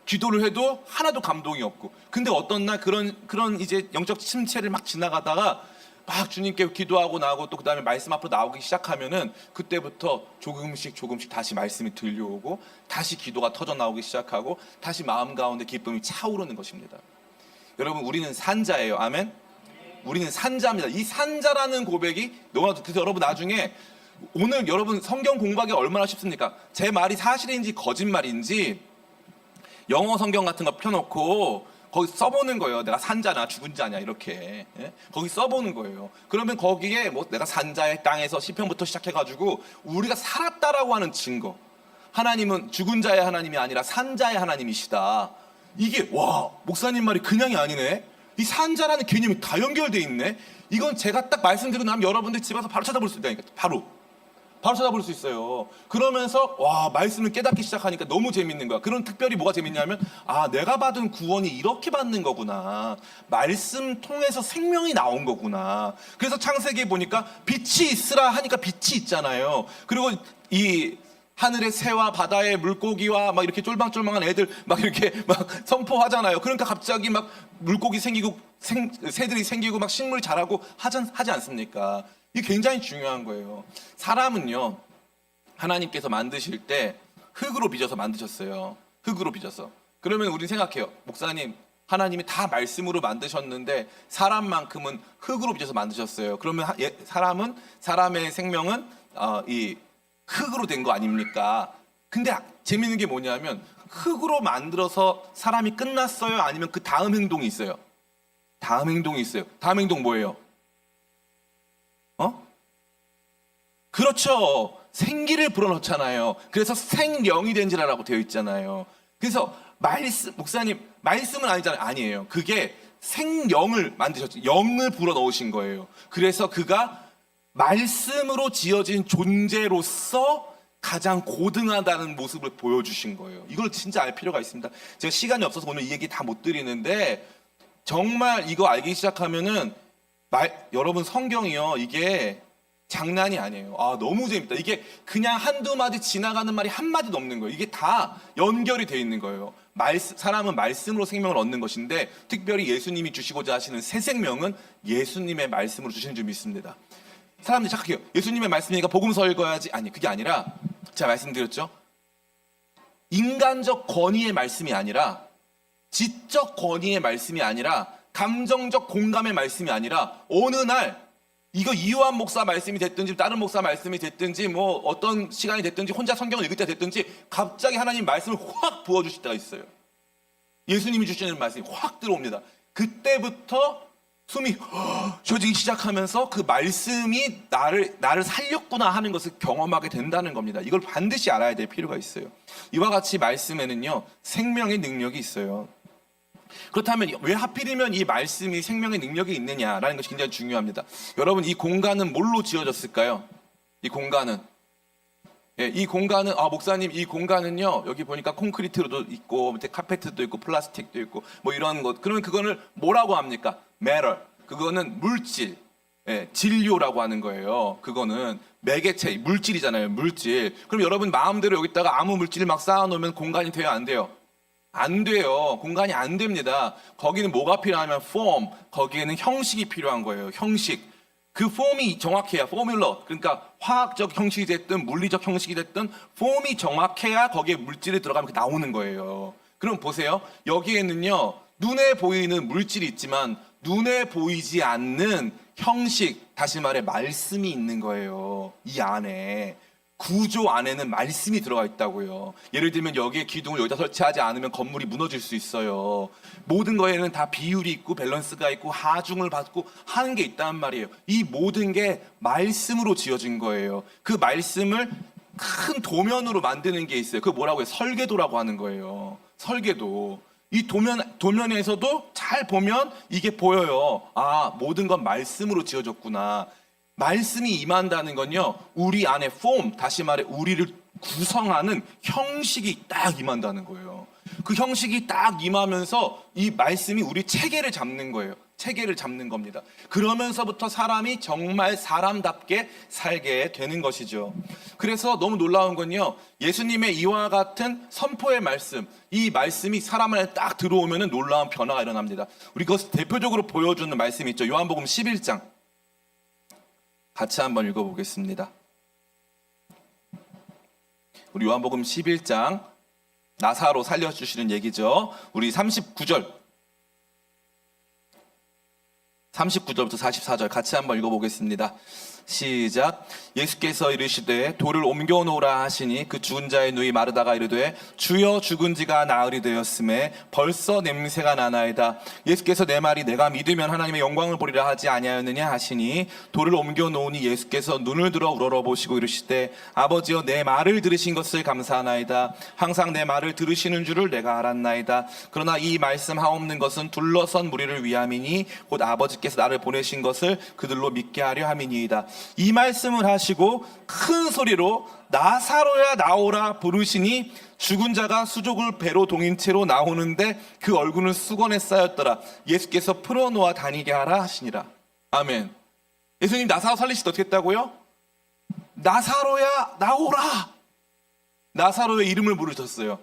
기도를 해도 하나도 감동이 없고 근데 어떤 날 그런 이제 영적 침체를 막 지나가다가 막 주님께 기도하고 나고 또 그 다음에 말씀 앞으로 나오기 시작하면은 그때부터 조금씩 다시 말씀이 들려오고 다시 기도가 터져 나오기 시작하고 다시 마음 가운데 기쁨이 차오르는 것입니다. 여러분 우리는 산자예요. 아멘. 우리는 산자입니다. 이 산자라는 고백이 너무나도 그래서 여러분 나중에 오늘 여러분 성경 공부하기 얼마나 쉽습니까? 제 말이 사실인지 거짓말인지 영어 성경 같은 거 펴놓고 거기 써보는 거예요. 내가 산자냐 죽은 자냐 이렇게. 예? 거기 써보는 거예요. 그러면 거기에 뭐 내가 산자의 땅에서 시편부터 시작해가지고 우리가 살았다라고 하는 증거. 하나님은 죽은 자의 하나님이 아니라 산자의 하나님이시다. 이게 와 목사님 말이 그냥이 아니네. 이 산자라는 개념이 다 연결돼 있네. 이건 제가 딱 말씀드리고 나면 여러분들 집에서 바로 찾아볼 수 있다니까. 바로 찾아볼 수 있어요. 그러면서 와 말씀을 깨닫기 시작하니까 너무 재밌는 거야. 그런 특별히 뭐가 재밌냐면 아 내가 받은 구원이 이렇게 받는 거구나. 말씀 통해서 생명이 나온 거구나. 그래서 창세기에 보니까 빛이 있으라 하니까 빛이 있잖아요. 그리고 이 하늘의 새와 바다의 물고기와 막 이렇게 쫄방쫄방한 애들 막 이렇게 막 선포하잖아요. 그러니까 갑자기 막 물고기 생기고 새들이 생기고 막 식물이 자라고 하지 않습니까? 이게 굉장히 중요한 거예요. 사람은요, 하나님께서 만드실 때 흙으로 빚어서 만드셨어요. 흙으로 빚어서. 그러면 우리 생각해요. 목사님, 하나님이 다 말씀으로 만드셨는데 사람만큼은 흙으로 빚어서 만드셨어요. 그러면 사람은 사람의 생명은 이 흙으로 된 거 아닙니까? 근데 재밌는 게 뭐냐면 흙으로 만들어서 사람이 끝났어요? 아니면 그 다음 행동이 있어요? 다음 행동이 있어요. 다음 행동 뭐예요? 그렇죠. 생기를 불어넣잖아요. 그래서 생령이 된지라라고 되어 있잖아요. 그래서 목사님 말씀은 아니잖아요. 아니에요. 그게 생령을 만드셨죠. 영을 불어넣으신 거예요. 그래서 그가 말씀으로 지어진 존재로서 가장 고등하다는 모습을 보여주신 거예요. 이걸 진짜 알 필요가 있습니다. 제가 시간이 없어서 오늘 이 얘기 다 못 드리는데 정말 이거 알기 시작하면은 여러분 성경이요 이게 장난이 아니에요. 아 너무 재밌다. 이게 그냥 한두 마디 지나가는 말이 한 마디도 없는 거예요. 이게 다 연결이 돼 있는 거예요. 사람은 말씀으로 생명을 얻는 것인데 특별히 예수님이 주시고자 하시는 새 생명은 예수님의 말씀으로 주시는 줄 믿습니다. 사람들이 착각해요. 예수님의 말씀이니까 복음서 읽어야지. 아니 그게 아니라 제가 말씀드렸죠. 인간적 권위의 말씀이 아니라 지적 권위의 말씀이 아니라 감정적 공감의 말씀이 아니라 어느 날 이거 이요한 목사 말씀이 됐든지 다른 목사 말씀이 됐든지 뭐 어떤 시간이 됐든지 혼자 성경을 읽을 때 됐든지 갑자기 하나님 말씀을 확 부어주실 때가 있어요. 예수님이 주시는 말씀이 확 들어옵니다. 그때부터 숨이 쉬어지기 시작하면서 그 말씀이 나를 살렸구나 하는 것을 경험하게 된다는 겁니다. 이걸 반드시 알아야 될 필요가 있어요. 이와 같이 말씀에는요 생명의 능력이 있어요. 그렇다면 왜 하필이면 이 말씀이 생명의 능력이 있느냐라는 것이 굉장히 중요합니다. 여러분 이 공간은 뭘로 지어졌을까요? 이 공간은 목사님 이 공간은요 여기 보니까 콘크리트로도 있고 밑에 카페트도 있고 플라스틱도 있고 뭐 이런 것 그러면 그거를 뭐라고 합니까? matter 그거는 물질 진료라고 하는 거예요. 그거는 매개체 물질이잖아요. 물질. 그럼 여러분 마음대로 여기다가 아무 물질을 막 쌓아놓으면 공간이 돼요? 안 돼요? 안 돼요. 공간이 안 됩니다. 거기는 뭐가 필요하면 form, 거기에는 형식이 필요한 거예요. 형식. 그 폼이 정확해야 포뮬러. 그러니까 화학적 형식이 됐든 물리적 형식이 됐든 폼이 정확해야 거기에 물질이 들어가면 나오는 거예요. 그럼 보세요. 여기에는요. 눈에 보이는 물질이 있지만 눈에 보이지 않는 형식, 다시 말해 말씀이 있는 거예요. 이 안에. 구조 안에는 말씀이 들어가 있다고요. 예를 들면 여기에 기둥을 여기다 설치하지 않으면 건물이 무너질 수 있어요. 모든 거에는 다 비율이 있고 밸런스가 있고 하중을 받고 하는 게 있단 말이에요. 이 모든 게 말씀으로 지어진 거예요. 그 말씀을 큰 도면으로 만드는 게 있어요. 그거 뭐라고 해요? 설계도라고 하는 거예요. 설계도. 이 도면에서도 잘 보면 이게 보여요. 아, 모든 건 말씀으로 지어졌구나. 말씀이 임한다는 건요, 우리 안에 폼, 다시 말해 우리를 구성하는 형식이 딱 임한다는 거예요. 그 형식이 딱 임하면서 이 말씀이 우리 체계를 잡는 거예요. 체계를 잡는 겁니다. 그러면서부터 사람이 정말 사람답게 살게 되는 것이죠. 그래서 너무 놀라운 건요, 예수님의 이와 같은 선포의 말씀, 이 말씀이 사람 안에 딱 들어오면 놀라운 변화가 일어납니다. 우리 그것을 대표적으로 보여주는 말씀이 있죠. 요한복음 11장. 같이 한번 읽어보겠습니다. 우리 요한복음 11장 나사로 살려주시는 얘기죠. 우리 39절 39절부터 44절 같이 한번 읽어보겠습니다. 시작. 예수께서 이르시되 돌을 옮겨 놓으라 하시니 그 죽은 자의 누이 마르다가 이르되 주여 죽은 지가 나흘이 되었음에 벌써 냄새가 나나이다. 예수께서 내 말이 내가 믿으면 하나님의 영광을 보리라 하지 아니하였느냐 하시니 돌을 옮겨 놓으니 예수께서 눈을 들어 우러러보시고 이르시되 아버지여 내 말을 들으신 것을 감사하나이다. 항상 내 말을 들으시는 줄을 내가 알았나이다. 그러나 이 말씀 하옵는 것은 둘러선 무리를 위함이니 곧 아버지께서 나를 보내신 것을 그들로 믿게 하려 함이니이다. 이 말씀을 하시고 큰 소리로 나사로야 나오라 부르시니 죽은 자가 수족을 배로 동인 채로 나오는데 그 얼굴은 수건에 쌓였더라. 예수께서 풀어놓아 다니게 하라 하시니라. 아멘. 예수님 나사로 살리실 때 어떻게 했다고요? 나사로야 나오라. 나사로의 이름을 부르셨어요.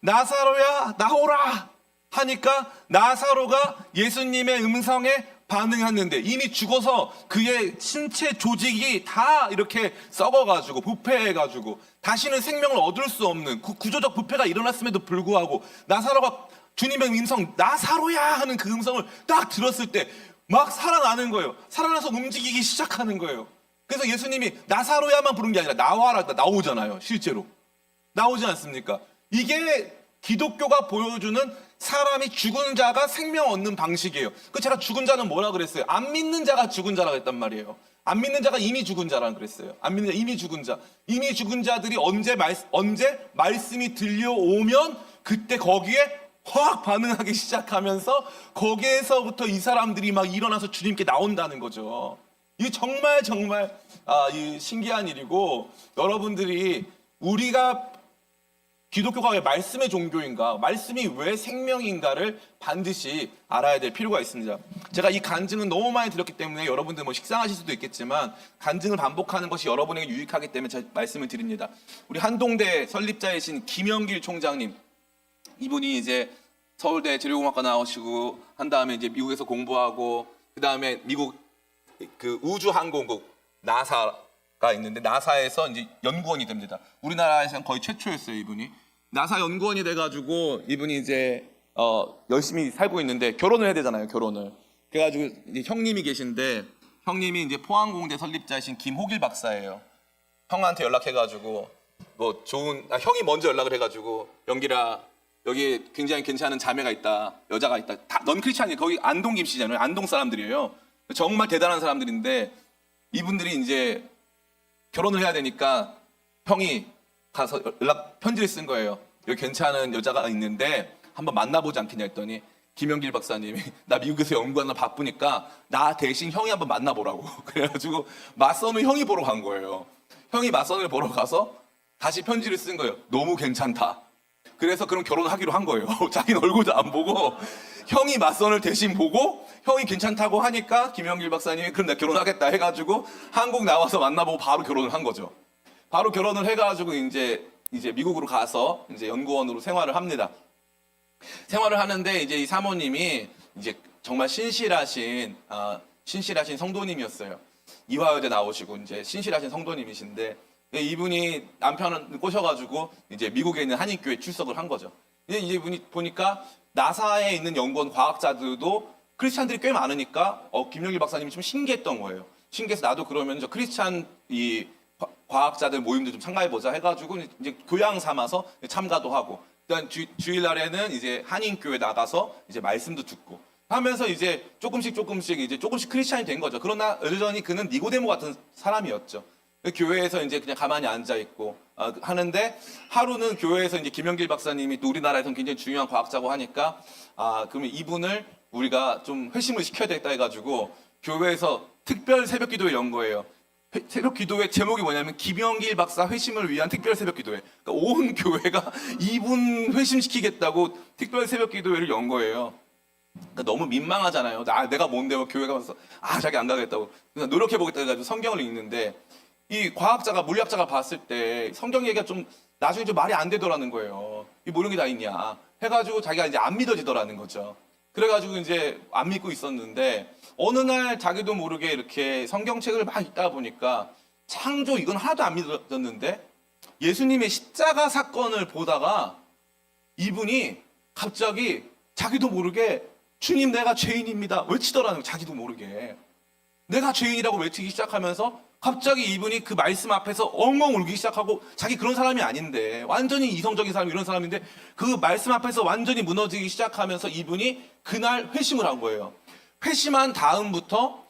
나사로야 나오라 하니까 나사로가 예수님의 음성에 반응했는데 이미 죽어서 그의 신체 조직이 다 이렇게 썩어가지고 부패해가지고 다시는 생명을 얻을 수 없는 그 구조적 부패가 일어났음에도 불구하고 나사로가 주님의 음성 나사로야 하는 그 음성을 딱 들었을 때 막 살아나는 거예요. 살아나서 움직이기 시작하는 거예요. 그래서 예수님이 나사로야만 부른 게 아니라 나와라 나오잖아요. 실제로 나오지 않습니까? 이게 기독교가 보여주는 사람이 죽은 자가 생명 얻는 방식이에요. 그 제가 죽은 자는 뭐라 그랬어요? 안 믿는 자가 죽은 자라고 했단 말이에요. 안 믿는 자가 이미 죽은 자라고 그랬어요. 안 믿는 자 이미 죽은 자. 이미 죽은 자들이 언제 말씀이 들려오면 그때 거기에 확 반응하기 시작하면서 거기에서부터 이 사람들이 막 일어나서 주님께 나온다는 거죠. 이게 정말 이 신기한 일이고 여러분들이 우리가 기독교가 왜 말씀의 종교인가, 말씀이 왜 생명인가를 반드시 알아야 될 필요가 있습니다. 제가 이 간증은 너무 많이 드렸기 때문에 여러분들 뭐 식상하실 수도 있겠지만 간증을 반복하는 것이 여러분에게 유익하기 때문에 제가 말씀을 드립니다. 우리 한동대 설립자이신 김영길 총장님, 이분이 이제 서울대 재료공학과 나오시고 한 다음에 이제 미국에서 공부하고 그 다음에 미국 그 우주항공국 나사가 있는데 나사에서 이제 연구원이 됩니다. 우리나라에서는 거의 최초였어요, 이분이. 나사 연구원이 돼가지고 이분이 이제 열심히 살고 있는데 결혼을 해야 되잖아요, 결혼을. 그래가지고 이제 형님이 계신데 형님이 이제 포항공대 설립자이신 김호길 박사예요. 형한테 연락해가지고 뭐 형이 먼저 연락을 해가지고 영길아 여기 굉장히 괜찮은 자매가 있다, 여자가 있다. 넌 크리스찬이 거기 안동 김씨잖아요. 안동 사람들이에요. 정말 대단한 사람들인데 이분들이 이제 결혼을 해야 되니까 형이 가서 연락 편지를 쓴 거예요. 여기 괜찮은 여자가 있는데 한번 만나보지 않겠냐 했더니 김영길 박사님이 나 미국에서 연구하느라 바쁘니까 나 대신 형이 한번 만나보라고. 그래가지고 맞선을 형이 보러 간 거예요. 형이 맞선을 보러 가서 다시 편지를 쓴 거예요. 너무 괜찮다. 그래서 그럼 결혼을 하기로 한 거예요. 자기는 얼굴도 안 보고 형이 맞선을 대신 보고 형이 괜찮다고 하니까 김영길 박사님이 그럼 내가 결혼하겠다 해가지고 한국 나와서 만나보고 바로 결혼을 한 거죠. 바로 결혼을 해가지고 이제 미국으로 가서 이제 연구원으로 생활을 합니다. 생활을 하는데 이제 이 사모님이 이제 정말 신실하신 성도님이었어요. 이화여대 나오시고 이제 신실하신 성도님이신데 이분이 남편을 꼬셔가지고 이제 미국에 있는 한인교회 출석을 한 거죠. 이제 이분이 보니까 나사에 있는 연구원 과학자들도 크리스찬들이 꽤 많으니까 김영길 박사님이 좀 신기했던 거예요. 신기해서 나도 그러면 저 크리스찬 이 과학자들 모임도 좀 참가해보자 해가지고 이제 교양 삼아서 참가도 하고, 일단 주일날에는 이제 한인교회 나가서 이제 말씀도 듣고 하면서 이제 조금씩 크리스찬이 된 거죠. 그러나 여전히 그는 니고데모 같은 사람이었죠. 교회에서 이제 그냥 가만히 앉아 있고 하는데 하루는 교회에서 이제 김영길 박사님이 또 우리나라에서는 굉장히 중요한 과학자고 하니까 그러면 이분을 우리가 좀 회심을 시켜야 되겠다 해가지고 교회에서 특별 새벽 기도를 연 거예요. 새벽 기도회 제목이 뭐냐면 김영길 박사 회심을 위한 특별 새벽 기도회. 그러니까 온 교회가 이분 회심시키겠다고 특별 새벽 기도회를 연 거예요. 그러니까 너무 민망하잖아요. 내가 뭔데 교회가 와서 자기 안 가겠다고. 그냥 노력해보겠다 해가지고 성경을 읽는데 이 과학자가 물리학자가 봤을 때 성경 얘기가 좀 나중에 좀 말이 안 되더라는 거예요. 이 뭐 이런 게 다 있냐 해가지고 자기가 이제 안 믿어지더라는 거죠. 그래가지고 이제 안 믿고 있었는데 어느 날 자기도 모르게 이렇게 성경책을 막 읽다 보니까 창조 이건 하나도 안 믿어졌는데 예수님의 십자가 사건을 보다가 이분이 갑자기 자기도 모르게 주님 내가 죄인입니다 외치더라는 거예요. 자기도 모르게 내가 죄인이라고 외치기 시작하면서 갑자기 이분이 그 말씀 앞에서 엉엉 울기 시작하고, 자기 그런 사람이 아닌데, 완전히 이성적인 사람, 이런 사람인데 그 말씀 앞에서 완전히 무너지기 시작하면서 이분이 그날 회심을 한 거예요. 회심한 다음부터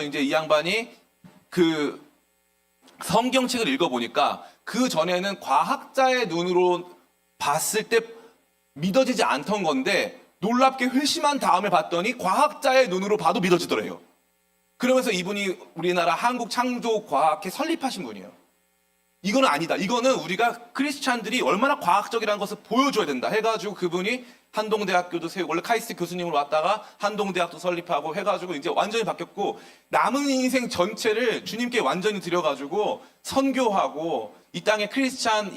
이제 이 양반이 그 성경책을 읽어보니까 그 전에는 과학자의 눈으로 봤을 때 믿어지지 않던 건데 놀랍게 회심한 다음에 봤더니 과학자의 눈으로 봐도 믿어지더래요. 그러면서 이분이 우리나라 한국창조과학회 설립하신 분이에요. 이거는 아니다. 이거는 우리가 크리스찬들이 얼마나 과학적이라는 것을 보여줘야 된다 해가지고 그분이 한동대학교도 세우고, 원래 카이스트 교수님으로 왔다가 한동대학도 설립하고 해가지고 이제 완전히 바뀌었고, 남은 인생 전체를 주님께 완전히 드려가지고 선교하고 이 땅에 크리스찬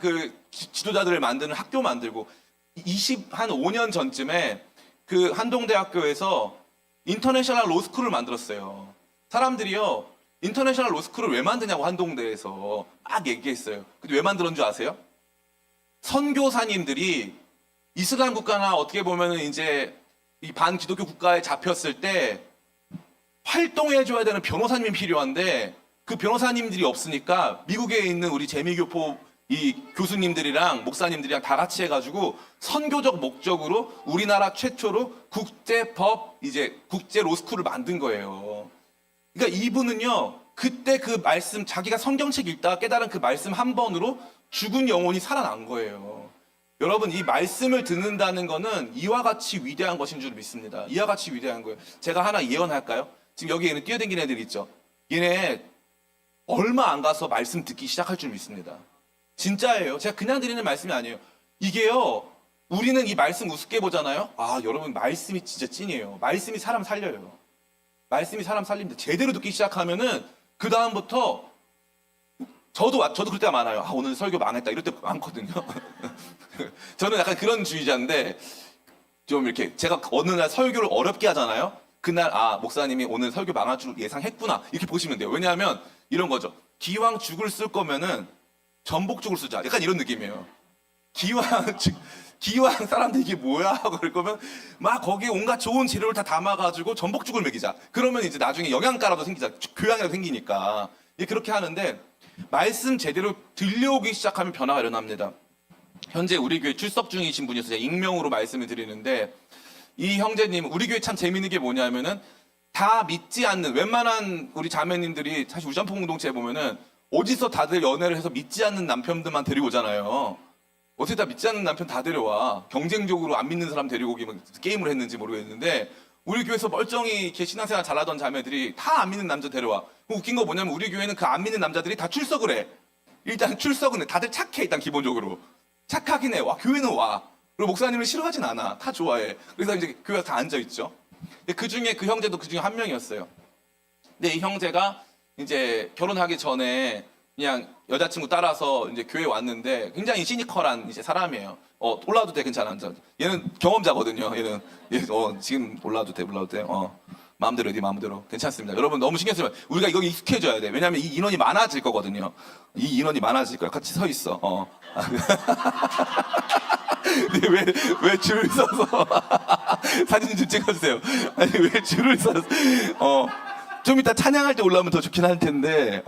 그 지도자들을 만드는 학교 만들고, 한 5년 전쯤에 그 한동대학교에서 인터내셔널 로스쿨을 만들었어요. 사람들이요, 인터내셔널 로스쿨을 왜 만드냐고 한동대에서 막 얘기했어요. 근데 왜 만들었는 줄 아세요? 선교사님들이 이슬람 국가나 어떻게 보면은 이제 이 반기독교 국가에 잡혔을 때 활동해줘야 되는 변호사님이 필요한데 그 변호사님들이 없으니까 미국에 있는 우리 재미교포 이 교수님들이랑 목사님들이랑 다 같이 해가지고 선교적 목적으로 우리나라 최초로 국제법, 이제 국제 로스쿨을 만든 거예요. 그러니까 이분은요, 그때 그 말씀, 자기가 성경책 읽다가 깨달은 그 말씀 한 번으로 죽은 영혼이 살아난 거예요. 여러분, 이 말씀을 듣는다는 거는 이와 같이 위대한 것인 줄 믿습니다. 이와 같이 위대한 거예요. 제가 하나 예언할까요? 지금 여기 얘는 뛰어댕기는 애들 있죠? 얘네 얼마 안 가서 말씀 듣기 시작할 줄 믿습니다. 진짜예요. 제가 그냥 드리는 말씀이 아니에요. 이게요, 우리는 이 말씀 우습게 보잖아요. 아, 여러분, 말씀이 진짜 찐이에요. 말씀이 사람 살려요. 말씀이 사람 살립니다. 제대로 듣기 시작하면은 그 다음부터 저도 그럴 때가 많아요. 아, 오늘 설교 망했다 이럴 때 많거든요. 저는 약간 그런 주의자인데, 좀 이렇게 제가 어느 날 설교를 어렵게 하잖아요. 그날 아, 목사님이 오늘 설교 망할 줄 예상했구나 이렇게 보시면 돼요. 왜냐하면 이런 거죠. 기왕 죽을 쓸 거면은 전복죽을 쓰자. 약간 이런 느낌이에요. 기왕 사람들이 이게 뭐야 하고 그럴 거면 막 거기에 온갖 좋은 재료를 다 담아가지고 전복죽을 먹이자. 그러면 이제 나중에 영양가라도 생기자. 교양이라도 생기니까. 그렇게 하는데 말씀 제대로 들려오기 시작하면 변화가 일어납니다. 현재 우리 교회 출석 중이신 분이 있어요. 익명으로 말씀을 드리는데 이 형제님, 우리 교회 참 재밌는 게 뭐냐면은 다 믿지 않는 웬만한 우리 자매님들이 사실 우리 짬뽕 공동체에 보면은 어디서 다들 연애를 해서 믿지 않는 남편들만 데리고 오잖아요. 어떻게 다 믿지 않는 남편 다 데려와. 경쟁적으로 안 믿는 사람 데리고 오기만 게임을 했는지 모르겠는데 우리 교회에서 멀쩡히 이렇게 신앙생활 잘하던 자매들이 다 안 믿는 남자 데려와. 웃긴 거 뭐냐면 우리 교회는 그 안 믿는 남자들이 다 출석을 해. 일단 출석은 해. 다들 착해. 일단 기본적으로 착하긴 해. 와, 교회는 와. 그리고 목사님을 싫어하진 않아. 다 좋아해. 그래서 이제 교회가 다 앉아 있죠. 그 중에 그 형제도 그 중에 한 명이었어요. 근데 이 형제가 이제 결혼하기 전에 그냥 여자친구 따라서 이제 교회 왔는데 굉장히 시니컬한 이제 사람이에요. 올라와도 돼, 괜찮아. 얘는 경험자거든요. 지금 올라와도 돼. 마음대로 네 마음대로 괜찮습니다. 여러분 너무 신경 쓰면 우리가 이거 익숙해져야 돼. 왜냐하면 이 인원이 많아질 거거든요. 이 인원이 많아질 거야. 같이 서 있어. 근데 왜 줄을 서서 사진 좀 찍어주세요. 아니 왜 줄을 서서 좀 이따 찬양할 때 올라오면 더 좋긴 할 텐데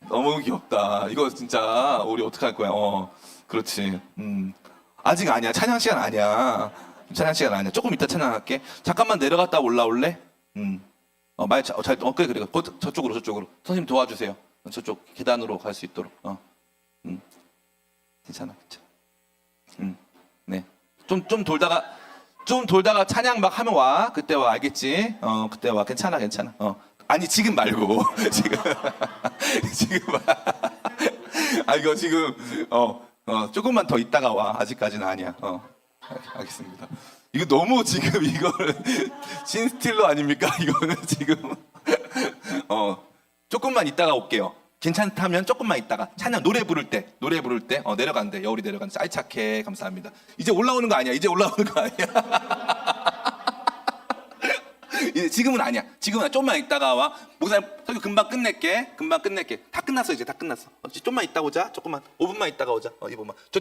너무 귀엽다. 이거 진짜 우리 어떡할 거야. 그렇지. 아직 아니야. 찬양 시간 아니야. 찬양 시간 아니야. 조금 이따 찬양할게. 잠깐만 내려갔다 올라올래? 그래. 저쪽으로. 선생님 도와주세요. 저쪽 계단으로 갈 수 있도록. 괜찮아. 네. 좀 돌다가 찬양 막 하면 와. 그때 와. 알겠지? 그때 와. 괜찮아. 아니, 지금 말고. 지금 이거 지금, 조금만 더 있다가 와. 아직까지는 아니야. 알겠습니다. 이거 너무 지금 이거를 신스틸러 아닙니까? 이거는 지금 조금만 있다가 올게요. 괜찮다면 조금만 있다가 찬양 노래 부를 때 내려간대. 여울이 내려간대. 아이 착해. 감사합니다. 이제 올라오는 거 아니야. 지금은 아니야. 좀만 있다가 와. 목사님 설교 금방 끝낼게. 다 끝났어. 이제 다 끝났어. 좀만 있다 오자. 조금만 5분만 있다가 오자. 2분만. 저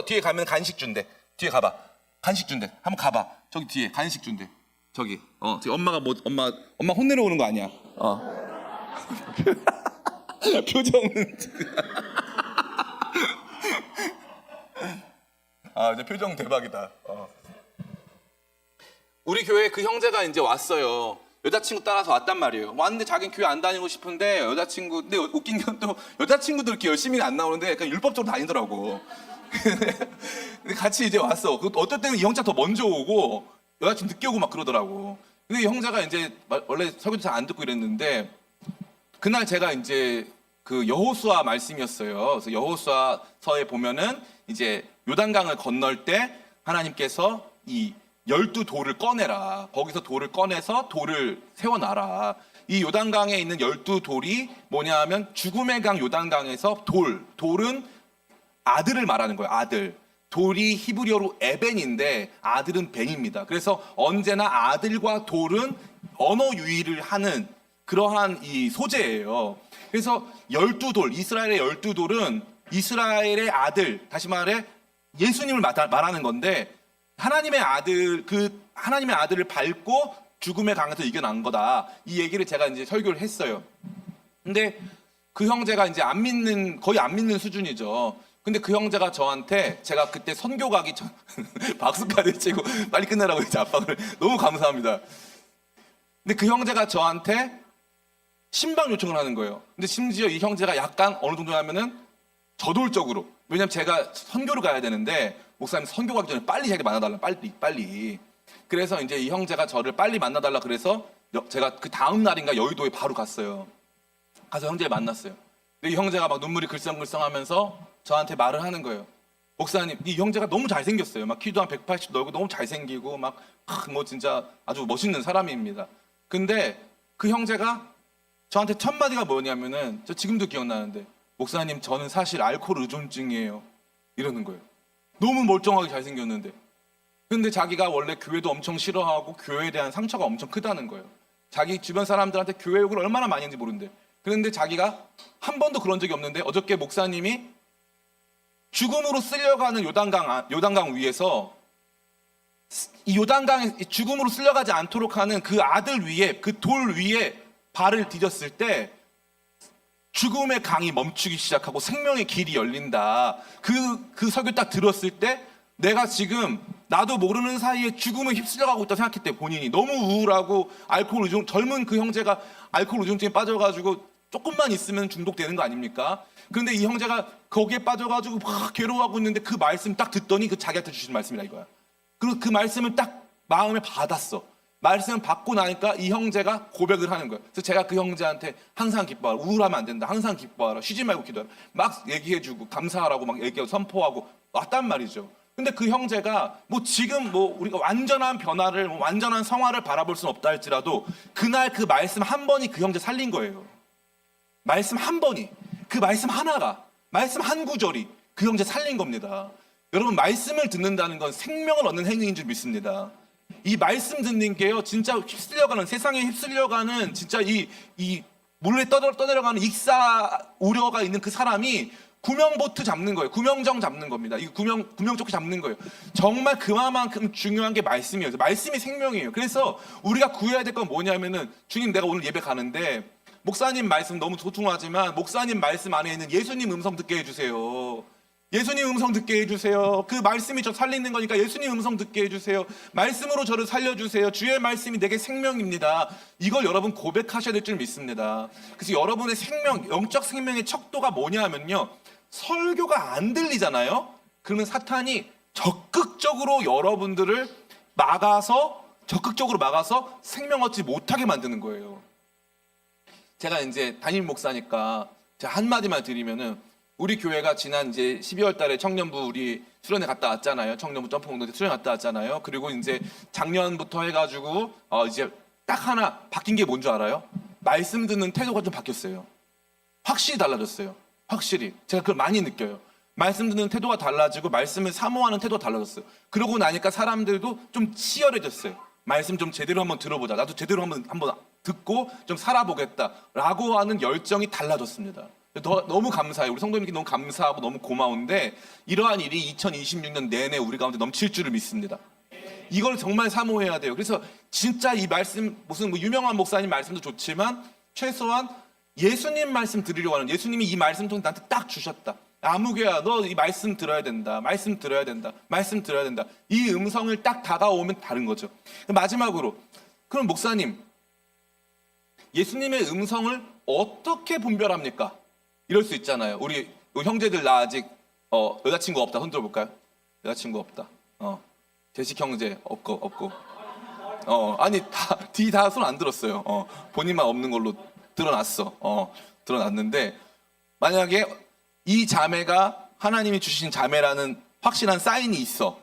뒤에 가면 간식 준대. 뒤에 가봐. 간식 준대. 한번 가봐. 저기 뒤에 간식 준대. 저기 저기 엄마가 뭐 엄마 혼내러 오는 거 아니야? 표정은 이제 표정 대박이다. 우리 교회 그 형제가 이제 왔어요. 여자친구 따라서 왔단 말이에요. 왔는데 자기는 교회 안 다니고 싶은데 여자친구, 근데 웃긴 건 또 여자친구도 이렇게 열심히는 안 나오는데 약간 율법적으로 다니더라고. 근데 같이 이제 왔어. 어떨 때는 이 형제가 더 먼저 오고 여자친구 늦게 오고 막 그러더라고. 근데 이 형제가 이제 원래 설교도 잘 안 듣고 이랬는데 그날 제가 이제 그 여호수아 말씀이었어요. 그래서 여호수아서에 보면은 이제 요단강을 건널 때 하나님께서 이 12돌을 꺼내라. 거기서 돌을 꺼내서 돌을 세워놔라. 이 요단강에 있는 12돌이 뭐냐 하면 죽음의 강 요단강에서 돌은 아들을 말하는 거예요. 아들. 돌이 히브리어로 에벤인데 아들은 벤입니다. 그래서 언제나 아들과 돌은 언어 유희를 하는 그러한 이 소재예요. 그래서 12돌, 이스라엘의 12돌은 이스라엘의 아들, 다시 말해 예수님을 말하는 건데 하나님의 아들을 밟고 죽음의 강에서 이겨난 거다. 이 얘기를 제가 이제 설교를 했어요. 근데 그 형제가 이제 거의 안 믿는 수준이죠. 근데 그 형제가 저한테 제가 그때 선교 가기 전 박수까지 치고 빨리 끝내라고 이제 압박을 너무 감사합니다. 근데 그 형제가 저한테 신방 요청을 하는 거예요. 근데 심지어 이 형제가 약간 어느 정도냐면은 저돌적으로, 왜냐면 제가 선교를 가야 되는데 목사님 선교 가기 전에 빨리 자기 만나달라, 빨리. 그래서 이제 이 형제가 저를 빨리 만나달라 그래서 제가 그 다음 날인가 여의도에 바로 갔어요. 가서 형제를 만났어요. 근데 이 형제가 막 눈물이 글썽글썽하면서 저한테 말을 하는 거예요. 목사님, 이 형제가 너무 잘생겼어요. 막 키도 한 180 넓고 너무 잘생기고 막 뭐 진짜 아주 멋있는 사람입니다. 근데 그 형제가 저한테 첫 마디가 뭐냐면은 저 지금도 기억나는데 목사님 저는 사실 알코올 의존증이에요. 이러는 거예요. 너무 멀쩡하게 잘생겼는데. 근데 자기가 원래 교회도 엄청 싫어하고 교회에 대한 상처가 엄청 크다는 거예요. 자기 주변 사람들한테 교회 욕을 얼마나 많이 했는지 모르는데. 그런데 자기가 한 번도 그런 적이 없는데 어저께 목사님이 죽음으로 쓸려가는 요단강 위에서 이 요단강에 죽음으로 쓸려가지 않도록 하는 그 아들 위에, 그 돌 위에 발을 디뎠을 때 죽음의 강이 멈추기 시작하고 생명의 길이 열린다. 그 설교 딱 들었을 때 내가 지금 나도 모르는 사이에 죽음에 휩쓸려가고 있다 생각했대. 본인이 너무 우울하고 젊은 그 형제가 알코올 의존증에 빠져가지고 조금만 있으면 중독되는 거 아닙니까? 그런데 이 형제가 거기에 빠져가지고 막 괴로워하고 있는데 그 말씀 딱 듣더니 그 자기한테 주신 말씀이다 이거야. 그리고 그 말씀을 딱 마음에 받았어. 말씀을 받고 나니까 이 형제가 고백을 하는 거예요. 그래서 제가 그 형제한테 항상 기뻐하라. 우울하면 안 된다. 항상 기뻐하라. 쉬지 말고 기도하라. 막 얘기해주고 감사하라고 막 얘기하고 선포하고 왔단 말이죠. 근데 그 형제가 뭐 지금 뭐 우리가 완전한 변화를, 뭐 완전한 성화를 바라볼 수는 없다 할지라도 그날 그 말씀 한 번이 그 형제 살린 거예요. 말씀 한 번이, 그 말씀 하나가, 말씀 한 구절이 그 형제 살린 겁니다. 여러분, 말씀을 듣는다는 건 생명을 얻는 행위인 줄 믿습니다. 이 말씀 듣는 게요, 진짜 휩쓸려가는, 세상에 휩쓸려가는, 진짜 이 몰래 떠내려가는 익사 우려가 있는 그 사람이 구명보트 잡는 거예요. 구명정 잡는 겁니다. 이 구명조끼 잡는 거예요. 정말 그만큼 중요한 게 말씀이에요. 말씀이 생명이에요. 그래서 우리가 구해야 될 건 뭐냐면은, 주님, 내가 오늘 예배 가는데 목사님 말씀 너무 소중하지만 목사님 말씀 안에 있는 예수님 음성 듣게 해주세요. 예수님 음성 듣게 해주세요. 그 말씀이 저 살리는 거니까 예수님 음성 듣게 해주세요. 말씀으로 저를 살려주세요. 주의 말씀이 내게 생명입니다. 이걸 여러분 고백하셔야 될 줄 믿습니다. 그래서 여러분의 생명, 영적 생명의 척도가 뭐냐 하면요, 설교가 안 들리잖아요. 그러면 사탄이 적극적으로 여러분들을 적극적으로 막아서 생명 얻지 못하게 만드는 거예요. 제가 이제 담임 목사니까 제가 한마디만 드리면은, 우리 교회가 지난 이제 12월 달에 청년부 우리 수련회 갔다 왔잖아요. 청년부 점프운동 수련회 갔다 왔잖아요. 그리고 이제 작년부터 해가지고 이제 딱 하나 바뀐 게 뭔 줄 알아요? 말씀 듣는 태도가 좀 바뀌었어요. 확실히 달라졌어요. 확실히. 제가 그걸 많이 느껴요. 말씀 듣는 태도가 달라지고 말씀을 사모하는 태도가 달라졌어요. 그러고 나니까 사람들도 좀 치열해졌어요. 말씀 좀 제대로 한번 들어보자. 나도 제대로 한번 듣고 좀 살아보겠다라고 하는 열정이 달라졌습니다. 너무 감사해요. 우리 성도님께 너무 감사하고 너무 고마운데, 이러한 일이 2026년 내내 우리 가운데 넘칠 줄을 믿습니다. 이걸 정말 사모해야 돼요. 그래서 진짜 이 말씀 무슨 뭐 유명한 목사님 말씀도 좋지만 최소한 예수님 말씀 들으려고 하는, 예수님이 이 말씀 통해 나한테 딱 주셨다. 아무개야 너 이 말씀 들어야 된다. 말씀 들어야 된다. 말씀 들어야 된다. 이 음성을 딱 다가오면 다른 거죠. 마지막으로 그럼 목사님 예수님의 음성을 어떻게 분별합니까? 이럴 수 있잖아요. 우리 형제들 나 아직 여자친구 없다. 손 들어볼까요? 여자친구 없다. 제식 형제 없고. 아니 다 손 안 들었어요. 본인만 없는 걸로 드러났어. 드러났는데 만약에 이 자매가 하나님이 주신 자매라는 확실한 사인이 있어.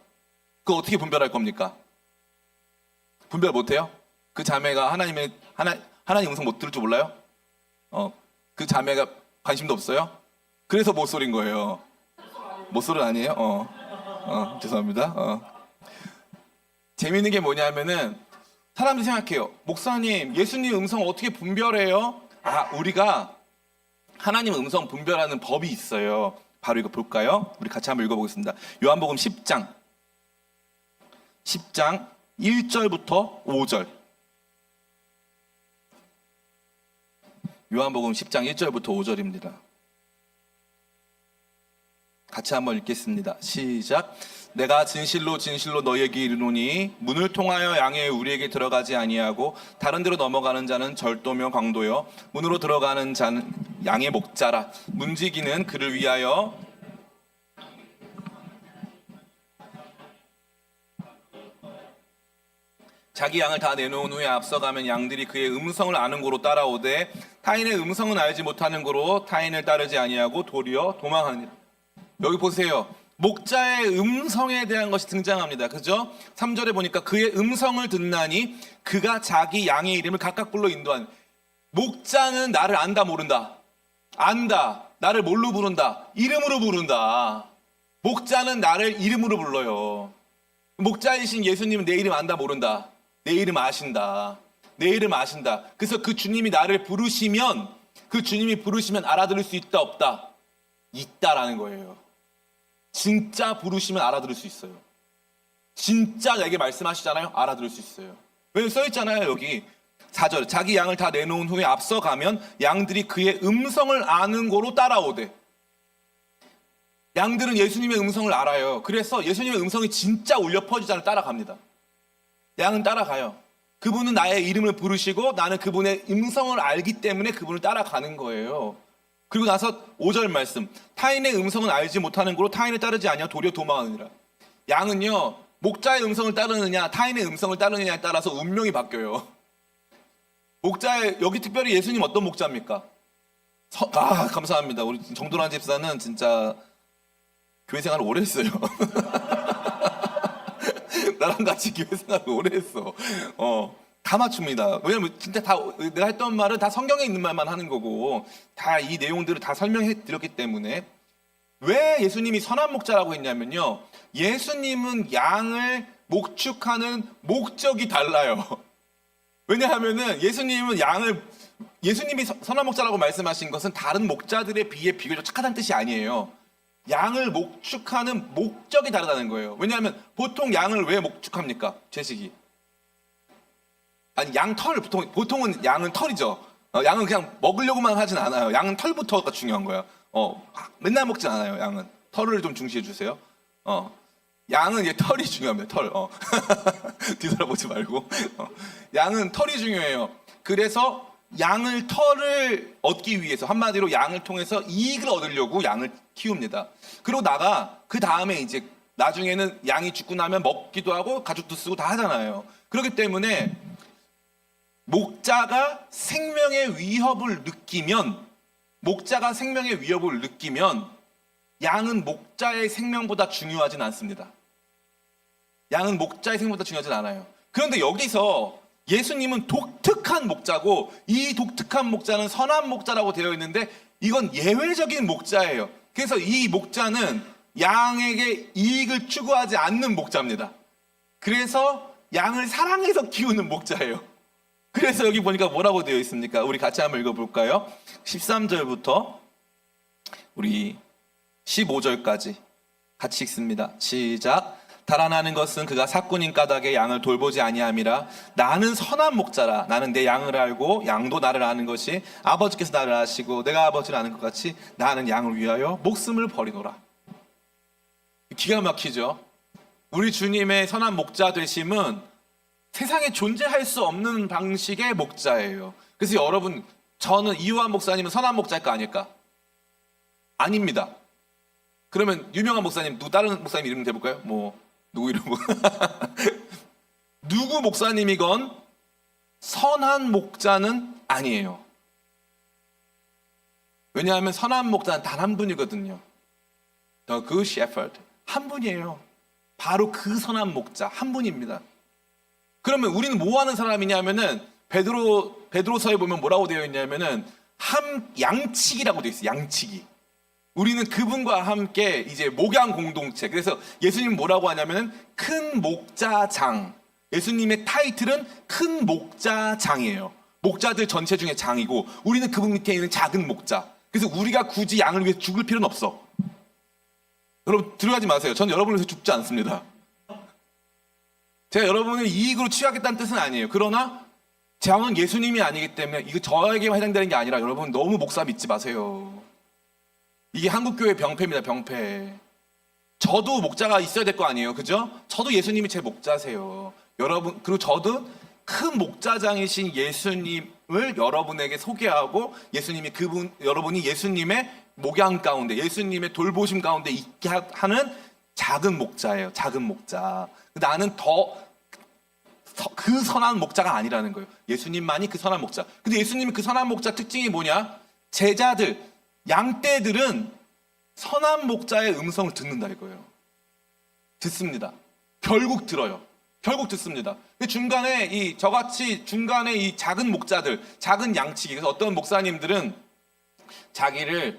그거 어떻게 분별할 겁니까? 분별 못해요? 그 자매가 하나님 음성 못 들을 줄 몰라요? 그 자매가 관심도 없어요? 그래서 못소린 거예요. 못소리는 아니에요? 죄송합니다. 재밌는 게 뭐냐면은 사람들이 생각해요. 목사님, 예수님 음성 어떻게 분별해요? 우리가 하나님 음성 분별하는 법이 있어요. 바로 이거 볼까요? 우리 같이 한번 읽어보겠습니다. 요한복음 10장 1절부터 5절. 요한복음 10장 1절부터 5절입니다. 같이 한번 읽겠습니다. 시작. 내가 진실로 진실로 너희에게 이르노니 문을 통하여 양의 우리에게 들어가지 아니하고 다른 데로 넘어가는 자는 절도며 광도요 문으로 들어가는 자는 양의 목자라. 문지기는 그를 위하여 자기 양을 다 내놓은 후에 앞서가면 양들이 그의 음성을 아는 고로 따라오되 타인의 음성은 알지 못하는 고로 타인을 따르지 아니하고 도리어 도망하느니라. 여기 보세요. 목자의 음성에 대한 것이 등장합니다. 그죠? 3절에 보니까 그의 음성을 듣나니 그가 자기 양의 이름을 각각 불러 인도하는. 목자는 나를 안다 모른다. 안다. 나를 뭘로 부른다? 이름으로 부른다. 목자는 나를 이름으로 불러요. 목자이신 예수님은 내 이름 안다 모른다. 내 이름 아신다. 내 이름 아신다. 그래서 그 주님이 나를 부르시면, 그 주님이 부르시면 알아들을 수 있다 없다? 있다라는 거예요. 진짜 부르시면 알아들을 수 있어요. 진짜 내게 말씀하시잖아요. 알아들을 수 있어요. 왜 써있잖아요. 여기 4절. 자기 양을 다 내놓은 후에 앞서가면 양들이 그의 음성을 아는 고로 따라오되. 양들은 예수님의 음성을 알아요. 그래서 예수님의 음성이 진짜 울려 퍼지잖아요. 따라갑니다. 양은 따라가요. 그분은 나의 이름을 부르시고 나는 그분의 음성을 알기 때문에 그분을 따라가는 거예요. 그리고 나서 5절 말씀. 타인의 음성은 알지 못하는 거로 타인을 따르지 아니하고 도리어 도망하느니라. 양은요, 목자의 음성을 따르느냐 타인의 음성을 따르느냐에 따라서 운명이 바뀌어요. 목자의, 여기 특별히 예수님 어떤 목자입니까? 감사합니다. 우리 정도란 집사는 진짜 교회 생활을 오래 했어요. 나랑 같이 교회 생활을 오래 했어. 다 맞춥니다. 왜냐면 진짜 다 내가 했던 말은 다 성경에 있는 말만 하는 거고 다 이 내용들을 다 설명해 드렸기 때문에. 왜 예수님이 선한 목자라고 했냐면요, 예수님은 양을 목축하는 목적이 달라요. 왜냐하면은 예수님이 선한 목자라고 말씀하신 것은 다른 목자들에 비해 비교적 착하다는 뜻이 아니에요. 양을 목축하는 목적이 다르다는 거예요. 왜냐하면 보통 양을 왜 목축합니까? 제식이. 아니, 양털, 보통은 양은 털이죠. 양은 그냥 먹으려고만 하진 않아요. 양은 털부터가 중요한 거야. 맨날 먹진 않아요. 양은 털을 좀 중시해 주세요. 양은 이제 털이 중요합니다. 털. 뒤돌아보지 말고. 양은 털이 중요해요. 그래서 털을 얻기 위해서, 한마디로 양을 통해서 이익을 얻으려고 양을 키웁니다. 그리고 그 다음에 이제 나중에는 양이 죽고 나면 먹기도 하고 가죽도 쓰고 다 하잖아요. 그렇기 때문에 목자가 생명의 위협을 느끼면 양은 목자의 생명보다 중요하진 않습니다. 양은 목자의 생명보다 중요하진 않아요. 그런데 여기서 예수님은 독특한 목자고, 이 독특한 목자는 선한 목자라고 되어 있는데 이건 예외적인 목자예요. 그래서 이 목자는 양에게 이익을 추구하지 않는 목자입니다. 그래서 양을 사랑해서 키우는 목자예요. 그래서 여기 보니까 뭐라고 되어 있습니까? 우리 같이 한번 읽어볼까요? 13절부터 우리 15절까지 같이 읽습니다. 시작. 달아나는 것은 그가 사꾼인 까닭에 양을 돌보지 아니함이라. 나는 선한 목자라. 나는 내 양을 알고 양도 나를 아는 것이 아버지께서 나를 아시고 내가 아버지를 아는 것 같이 나는 양을 위하여 목숨을 버리노라. 기가 막히죠. 우리 주님의 선한 목자 되심은 세상에 존재할 수 없는 방식의 목자예요. 그래서 여러분, 저는 이요한 목사님은 선한 목자일까 아닐까? 아닙니다. 그러면 유명한 목사님, 다른 목사님 이름 대볼까요? 뭐 누구 이름? 누구 목사님이건 선한 목자는 아니에요. 왜냐하면 선한 목자는 단 한 분이거든요. The Good Shepherd, 한 분이에요. 바로 그 선한 목자 한 분입니다. 그러면 우리는 뭐 하는 사람이냐면은 베드로서에 보면 뭐라고 되어 있냐면은 양치기라고 되어 있어요. 양치기. 우리는 그분과 함께 이제 목양 공동체. 그래서 예수님 뭐라고 하냐면은 큰 목자장. 예수님의 타이틀은 큰 목자장이에요. 목자들 전체 중에 장이고 우리는 그분 밑에 있는 작은 목자. 그래서 우리가 굳이 양을 위해 죽을 필요는 없어. 여러분 들어가지 마세요. 전 여러분을 위해서 죽지 않습니다. 제가 여러분을 이익으로 취하겠다는 뜻은 아니에요. 그러나 저는 예수님이 아니기 때문에 이거 저에게만 해당되는 게 아니라 여러분 너무 목사 믿지 마세요. 이게 한국교회 병폐입니다. 병폐. 저도 목자가 있어야 될 거 아니에요. 그죠? 저도 예수님이 제 목자세요. 여러분, 그리고 저도 큰 목자장이신 예수님을 여러분에게 소개하고 여러분이 예수님의 목양 가운데, 예수님의 돌보심 가운데 있게 하는 작은 목자예요. 작은 목자. 나는 그 선한 목자가 아니라는 거예요. 예수님만이 그 선한 목자. 근데 예수님이 그 선한 목자 특징이 뭐냐? 제자들, 양떼들은 선한 목자의 음성을 듣는다 이거예요. 듣습니다. 결국 들어요. 결국 듣습니다. 중간에 저같이 중간에 이 작은 목자들, 작은 양치기. 그래서 어떤 목사님들은 자기를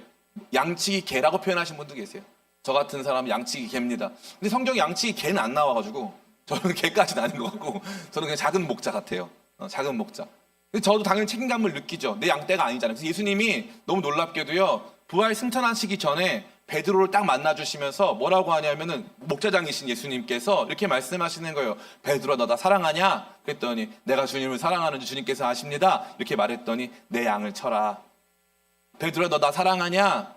양치기 개라고 표현하신 분도 계세요. 저 같은 사람은 양치기 개입니다. 근데 성경에 양치기 개는 안 나와가지고 저는 개까지는 아닌 것 같고 저는 그냥 작은 목자 같아요. 작은 목자. 근데 저도 당연히 책임감을 느끼죠. 내 양떼가 아니잖아요. 그래서 예수님이 너무 놀랍게도요. 부활 승천하시기 전에 베드로를 딱 만나주시면서 뭐라고 하냐면은 목자장이신 예수님께서 이렇게 말씀하시는 거예요. 베드로 너 나 사랑하냐? 그랬더니 내가 주님을 사랑하는지 주님께서 아십니다. 이렇게 말했더니 내 양을 쳐라. 베드로 너 나 사랑하냐?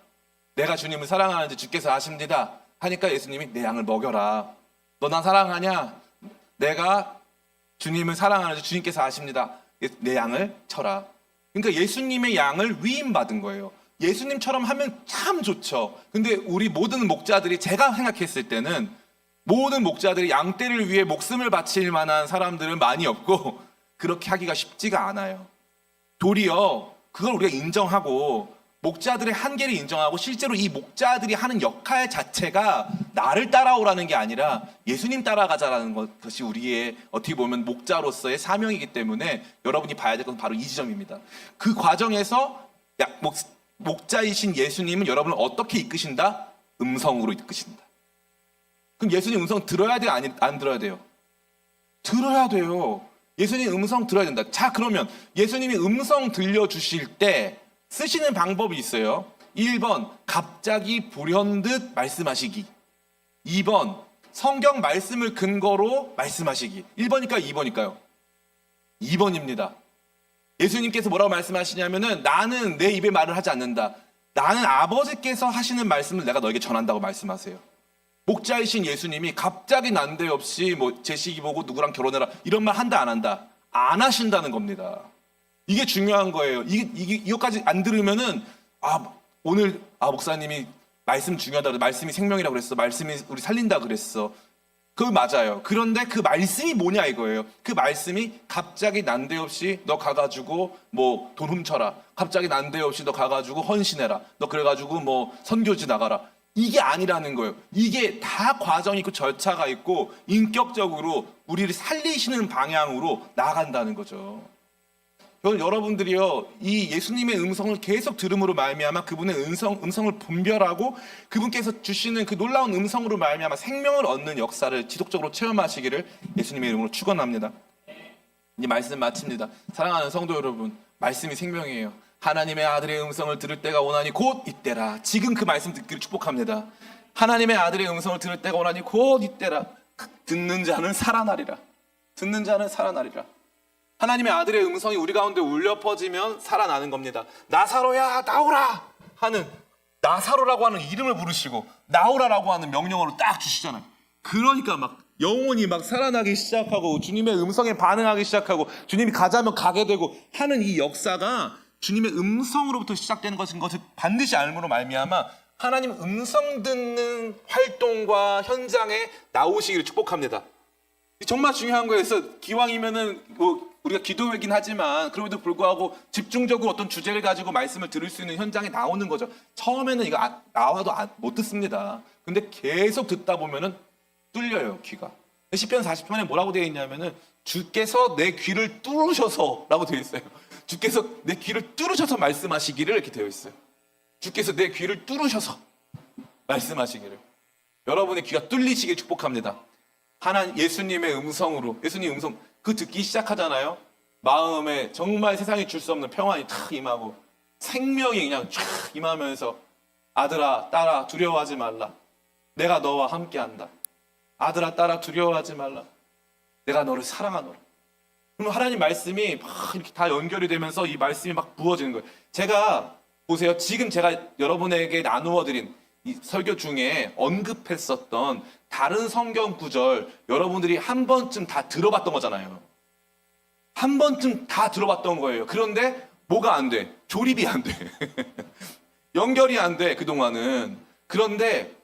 내가 주님을 사랑하는지 주께서 아십니다. 하니까 예수님이 내 양을 먹여라. 너 나 사랑하냐? 내가 주님을 사랑하는지 주님께서 아십니다. 내 양을 쳐라. 그러니까 예수님의 양을 위임받은 거예요. 예수님처럼 하면 참 좋죠. 근데 우리 모든 목자들이 제가 생각했을 때는 모든 목자들이 양떼를 위해 목숨을 바칠 만한 사람들은 많이 없고 그렇게 하기가 쉽지가 않아요. 도리어 그걸 우리가 인정하고 목자들의 한계를 인정하고 실제로 이 목자들이 하는 역할 자체가 나를 따라오라는 게 아니라 예수님 따라가자라는 것이 우리의 어떻게 보면 목자로서의 사명이기 때문에 여러분이 봐야 될 건 바로 이 지점입니다. 그 과정에서 목자이신 예수님은 여러분을 어떻게 이끄신다? 음성으로 이끄신다. 그럼 예수님 음성 들어야 돼요? 안 들어야 돼요? 들어야 돼요. 예수님 음성 들어야 된다. 자, 그러면 예수님이 음성 들려주실 때 쓰시는 방법이 있어요. 1번, 갑자기 불현듯 말씀하시기. 2번, 성경 말씀을 근거로 말씀하시기. 1번일까요? 2번일까요? 2번입니다. 예수님께서 뭐라고 말씀하시냐면은 나는 내 입에 말을 하지 않는다. 나는 아버지께서 하시는 말씀을 내가 너에게 전한다고 말씀하세요. 목자이신 예수님이 갑자기 난데없이 뭐 제시기 보고 누구랑 결혼해라 이런 말 한다 안 한다? 안 하신다는 겁니다. 이게 중요한 거예요. 이것까지 안 들으면은 오늘 목사님이 말씀 중요하다. 말씀이 생명이라고 그랬어. 말씀이 우리 살린다 그랬어. 그거 맞아요. 그런데 그 말씀이 뭐냐 이거예요. 그 말씀이 갑자기 난데없이 너 가가지고 뭐 돈 훔쳐라. 갑자기 난데없이 너 가가지고 헌신해라. 너 그래가지고 뭐 선교지 나가라. 이게 아니라는 거예요. 이게 다 과정이 있고 절차가 있고 인격적으로 우리를 살리시는 방향으로 나아간다는 거죠. 여러분들이요, 이 예수님의 음성을 계속 들음으로 말미암아 그분의 음성을 분별하고 그분께서 주시는 그 놀라운 음성으로 말미암아 생명을 얻는 역사를 지속적으로 체험하시기를 예수님의 이름으로 축원합니다. 이제 말씀 마칩니다. 사랑하는 성도 여러분, 말씀이 생명이에요. 하나님의 아들의 음성을 들을 때가 오나니 곧 이때라. 지금 그 말씀 듣기를 축복합니다. 하나님의 아들의 음성을 들을 때가 오나니 곧 이때라. 듣는 자는 살아나리라. 듣는 자는 살아나리라. 하나님의 아들의 음성이 우리 가운데 울려 퍼지면 살아나는 겁니다. 나사로야 나오라 하는, 나사로라고 하는 이름을 부르시고 나오라라고 하는 명령어를 딱 주시잖아요. 그러니까 막 영혼이 막 살아나기 시작하고 주님의 음성에 반응하기 시작하고 주님이 가자면 가게 되고 하는 이 역사가 주님의 음성으로부터 시작되는 것을 반드시 알므로 말미암아 하나님 음성 듣는 활동과 현장에 나오시기를 축복합니다. 정말 중요한 거예요. 그래서 기왕이면은 뭐 우리가 기도회긴 하지만 그럼에도 불구하고 집중적으로 어떤 주제를 가지고 말씀을 들을 수 있는 현장에 나오는 거죠. 처음에는 이거 나와도 못 듣습니다. 근데 계속 듣다 보면은 뚫려요, 귀가. 시편 40편에 뭐라고 되어 있냐면은 주께서 내 귀를 뚫으셔서라고 되어 있어요. 주께서 내 귀를 뚫으셔서 말씀하시기를 이렇게 되어 있어요. 주께서 내 귀를 뚫으셔서 말씀하시기를. 여러분의 귀가 뚫리시길 축복합니다. 하나님 예수님의 음성으로, 예수님 음성 그 듣기 시작하잖아요. 마음에 정말 세상이 줄 수 없는 평안이 탁 임하고 생명이 그냥 쫙 임하면서 아들아 딸아 두려워하지 말라. 내가 너와 함께한다. 아들아 딸아 두려워하지 말라. 내가 너를 사랑하노라. 그럼 하나님 말씀이 막 이렇게 다 연결이 되면서 이 말씀이 막 부어지는 거예요. 제가 보세요. 지금 제가 여러분에게 나누어 드린 이 설교 중에 언급했었던 다른 성경 구절 여러분들이 한 번쯤 다 들어봤던 거잖아요. 한 번쯤 다 들어봤던 거예요. 그런데 뭐가 안 돼? 조립이 안 돼. 연결이 안 돼, 그동안은. 그런데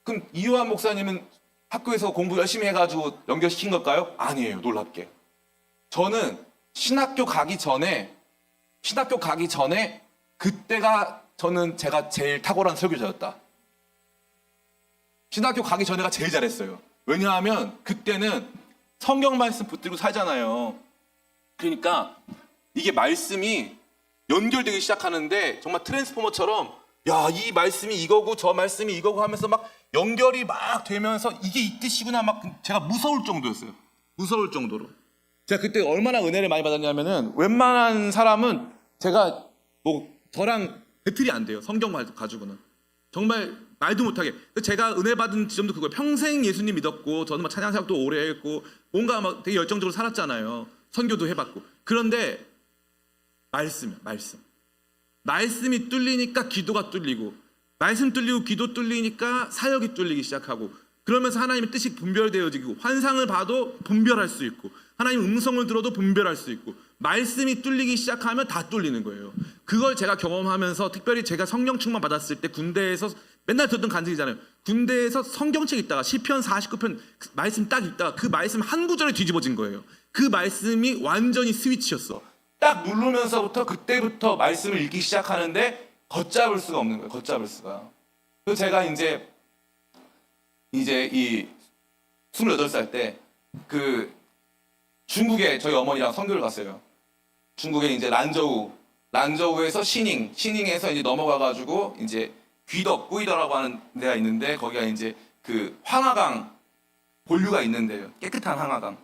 그럼 이요한 목사님은 학교에서 공부 열심히 해가지고 연결시킨 걸까요? 아니에요, 놀랍게. 저는 신학교 가기 전에 그때가 저는 제가 제일 탁월한 설교자였다. 신학교 가기 전에가 제일 잘했어요. 왜냐하면 그때는 성경 말씀 붙들고 살잖아요. 그러니까 이게 말씀이 연결되기 시작하는데 정말 트랜스포머처럼 야, 이 말씀이 이거고 저 말씀이 이거고 하면서 막 연결이 막 되면서 이게 이 뜻이구나 막 제가 무서울 정도였어요. 무서울 정도로. 제가 그때 얼마나 은혜를 많이 받았냐면은 웬만한 사람은 제가 뭐 저랑 배틀이 안 돼요. 성경 말 가지고는. 정말 말도 못하게. 제가 은혜 받은 지점도 그거예요. 평생 예수님 믿었고 저는 막 찬양 사역도 오래 했고 뭔가 막 되게 열정적으로 살았잖아요. 선교도 해봤고. 그런데 말씀이 뚫리니까 기도가 뚫리고 말씀 뚫리고 기도 뚫리니까 사역이 뚫리기 시작하고 그러면서 하나님의 뜻이 분별되어지고 환상을 봐도 분별할 수 있고 하나님 음성을 들어도 분별할 수 있고 말씀이 뚫리기 시작하면 다 뚫리는 거예요. 그걸 제가 경험하면서 특별히 제가 성령 충만 받았을 때 군대에서 맨날 듣던 간증이잖아요. 군대에서 성경책 읽다가 시편 49편 말씀 딱 읽다가 그 말씀 한 구절에 뒤집어진 거예요. 그 말씀이 완전히 스위치였어. 딱 누르면서부터 그때부터 말씀을 읽기 시작하는데 걷잡을 수가 없는 거예요. 걷잡을 수가. 그래서 제가 이제 이 28살 때 그 중국에 저희 어머니랑 선교를 갔어요. 중국에 이제 란저우에서 시닝에서 이제 넘어가가지고 이제 꾸이더라고 하는 데가 있는데 거기가 이제 그 황하강 본류가 있는데요. 깨끗한 황하강.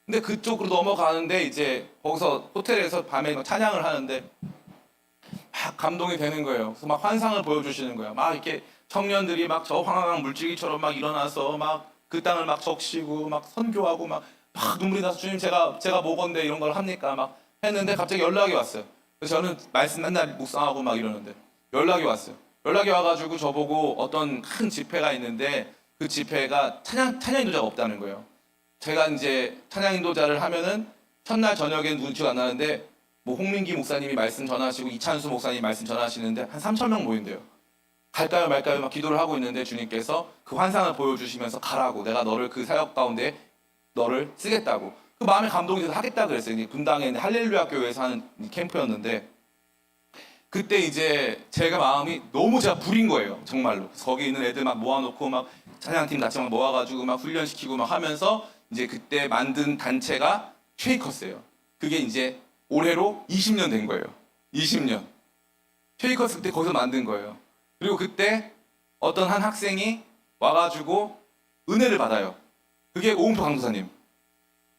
근데 그쪽으로 넘어가는데 이제 거기서 호텔에서 밤에 찬양을 하는데 막 감동이 되는 거예요. 그래서 막 환상을 보여주시는 거예요. 막 이렇게 청년들이 막 저 황하강 물질기처럼 막 일어나서 막 그 땅을 막 적시고 막 선교하고 막 눈물이 나서 주님 제가 뭐건데 이런 걸 합니까? 막 했는데 갑자기 연락이 왔어요. 그래서 저는 말씀 맨날 묵상하고 막 이러는데 연락이 왔어요. 연락이 와가지고 저보고 어떤 큰 집회가 있는데 그 집회가 찬양 인도자가 없다는 거예요. 제가 이제 찬양 인도자를 하면은 첫날 저녁엔 눈치가 안 나는데 뭐 홍민기 목사님이 말씀 전하시고 이찬수 목사님이 말씀 전하시는데 한 3,000명 모인대요. 갈까요 말까요 막 기도를 하고 있는데 주님께서 그 환상을 보여주시면서 가라고 내가 너를 그 사역 가운데 너를 쓰겠다고 그 마음에 감동이 돼서 하겠다 그랬어요. 이제 분당에 있는 할렐루야 교회에서 하는 캠프였는데 그때 이제 제가 마음이 너무 제가 불인 거예요. 정말로. 거기 있는 애들 막 모아놓고 막 찬양팀 같이 막 모아가지고 막 훈련시키고 막 하면서 이제 그때 만든 단체가 쉐이커스예요. 그게 이제 올해로 20년 된 거예요. 20년. 쉐이커스 그때 거기서 만든 거예요. 그리고 그때 어떤 한 학생이 와가지고 은혜를 받아요. 그게 오은표 강도사님.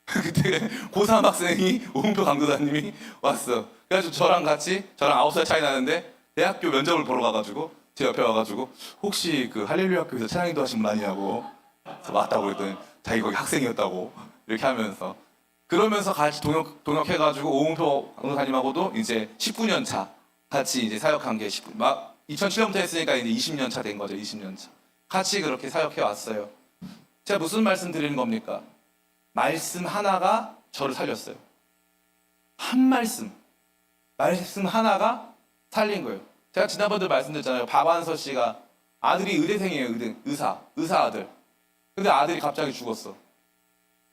그때 고3 학생이 오은표 강도사님이 왔어. 그래가지고 저랑 9살 차이 나는데 대학교 면접을 보러 가가지고 제 옆에 와가지고 혹시 그 할렐루야 학교에서 찬양인도 하신 분 아니냐고. 그래서 맞다고 그랬더니 자기 거기 학생이었다고 이렇게 하면서 그러면서 같이 동역해가지고 오은표 강사님하고도 이제 19년 차 같이 이제 사역한 게 2007년부터 했으니까 이제 20년 차 된 거죠. 20년 차 같이 그렇게 사역해 왔어요. 제가 무슨 말씀 드리는 겁니까? 말씀 하나가 저를 살렸어요. 한 말씀 하나가 살린 거예요. 제가 지난번에도 말씀드렸잖아요. 박완서 씨가 아들이 의대생이에요. 의사 아들. 근데 아들이 갑자기 죽었어.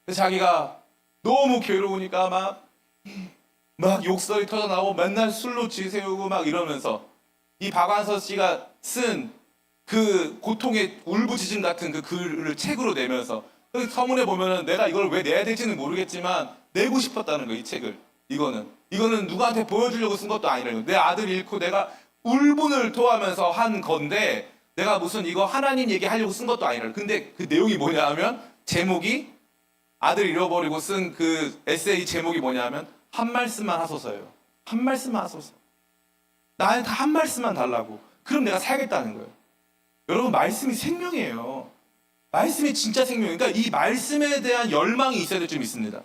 그래서 자기가 너무 괴로우니까 막 욕설이 터져나오고 맨날 술로 지새우고 막 이러면서 이 박완서 씨가 쓴 그 고통의 울부짖음 같은 그 글을 책으로 내면서 그 서문에 보면은 내가 이걸 왜 내야 될지는 모르겠지만 내고 싶었다는 거예요. 이 책을. 이거는 누구한테 보여주려고 쓴 것도 아니라요. 내 아들 잃고 내가 울분을 토하면서 한 건데 내가 무슨 이거 하나님 얘기하려고 쓴 것도 아니라. 근데 그 내용이 뭐냐 하면 제목이 아들 잃어버리고 쓴 그 에세이 제목이 뭐냐 하면 한 말씀만 하소서예요. 한 말씀만 하소서. 나한테 한 말씀만 달라고. 그럼 내가 살겠다는 거예요. 여러분 말씀이 생명이에요. 말씀이 진짜 생명이에요. 그러니까 이 말씀에 대한 열망이 있어야 될 줄 믿습니다.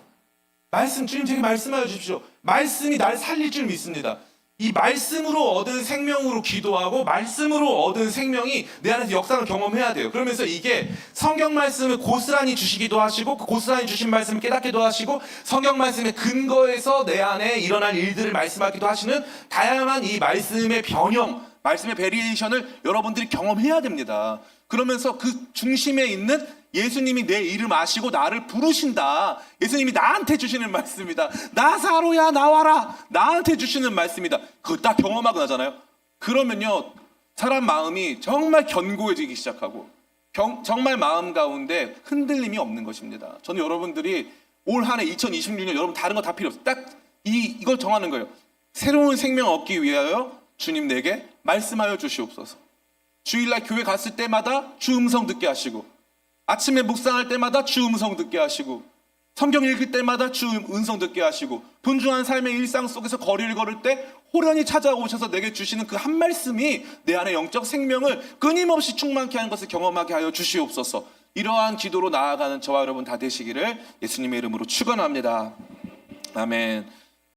말씀, 주님 제게 말씀하여 주십시오. 말씀이 날 살릴 줄 믿습니다. 이 말씀으로 얻은 생명으로 기도하고 말씀으로 얻은 생명이 내 안에서 역사를 경험해야 돼요. 그러면서 이게 성경 말씀을 고스란히 주시기도 하시고 그 고스란히 주신 말씀을 깨닫기도 하시고 성경 말씀의 근거에서 내 안에 일어날 일들을 말씀하기도 하시는 다양한 이 말씀의 변형, 말씀의 베리에이션을 여러분들이 경험해야 됩니다. 그러면서 그 중심에 있는 예수님이 내 이름 아시고 나를 부르신다. 예수님이 나한테 주시는 말씀이다. 나사로야 나와라. 나한테 주시는 말씀이다. 그거 딱 경험하고 나잖아요. 그러면요 사람 마음이 정말 견고해지기 시작하고 정말 마음 가운데 흔들림이 없는 것입니다. 저는 여러분들이 올 한 해 2026년 여러분 다른 거 다 필요 없어요. 딱 이걸 정하는 거예요. 새로운 생명 얻기 위하여 주님 내게 말씀하여 주시옵소서. 주일날 교회 갔을 때마다 주 음성 듣게 하시고 아침에 묵상할 때마다 주 음성 듣게 하시고 성경 읽을 때마다 주 음성 듣게 하시고 분주한 삶의 일상 속에서 거리를 걸을 때 호련히 찾아오셔서 내게 주시는 그 한 말씀이 내 안에 영적 생명을 끊임없이 충만케 하는 것을 경험하게 하여 주시옵소서. 이러한 기도로 나아가는 저와 여러분 다 되시기를 예수님의 이름으로 축원합니다. 아멘.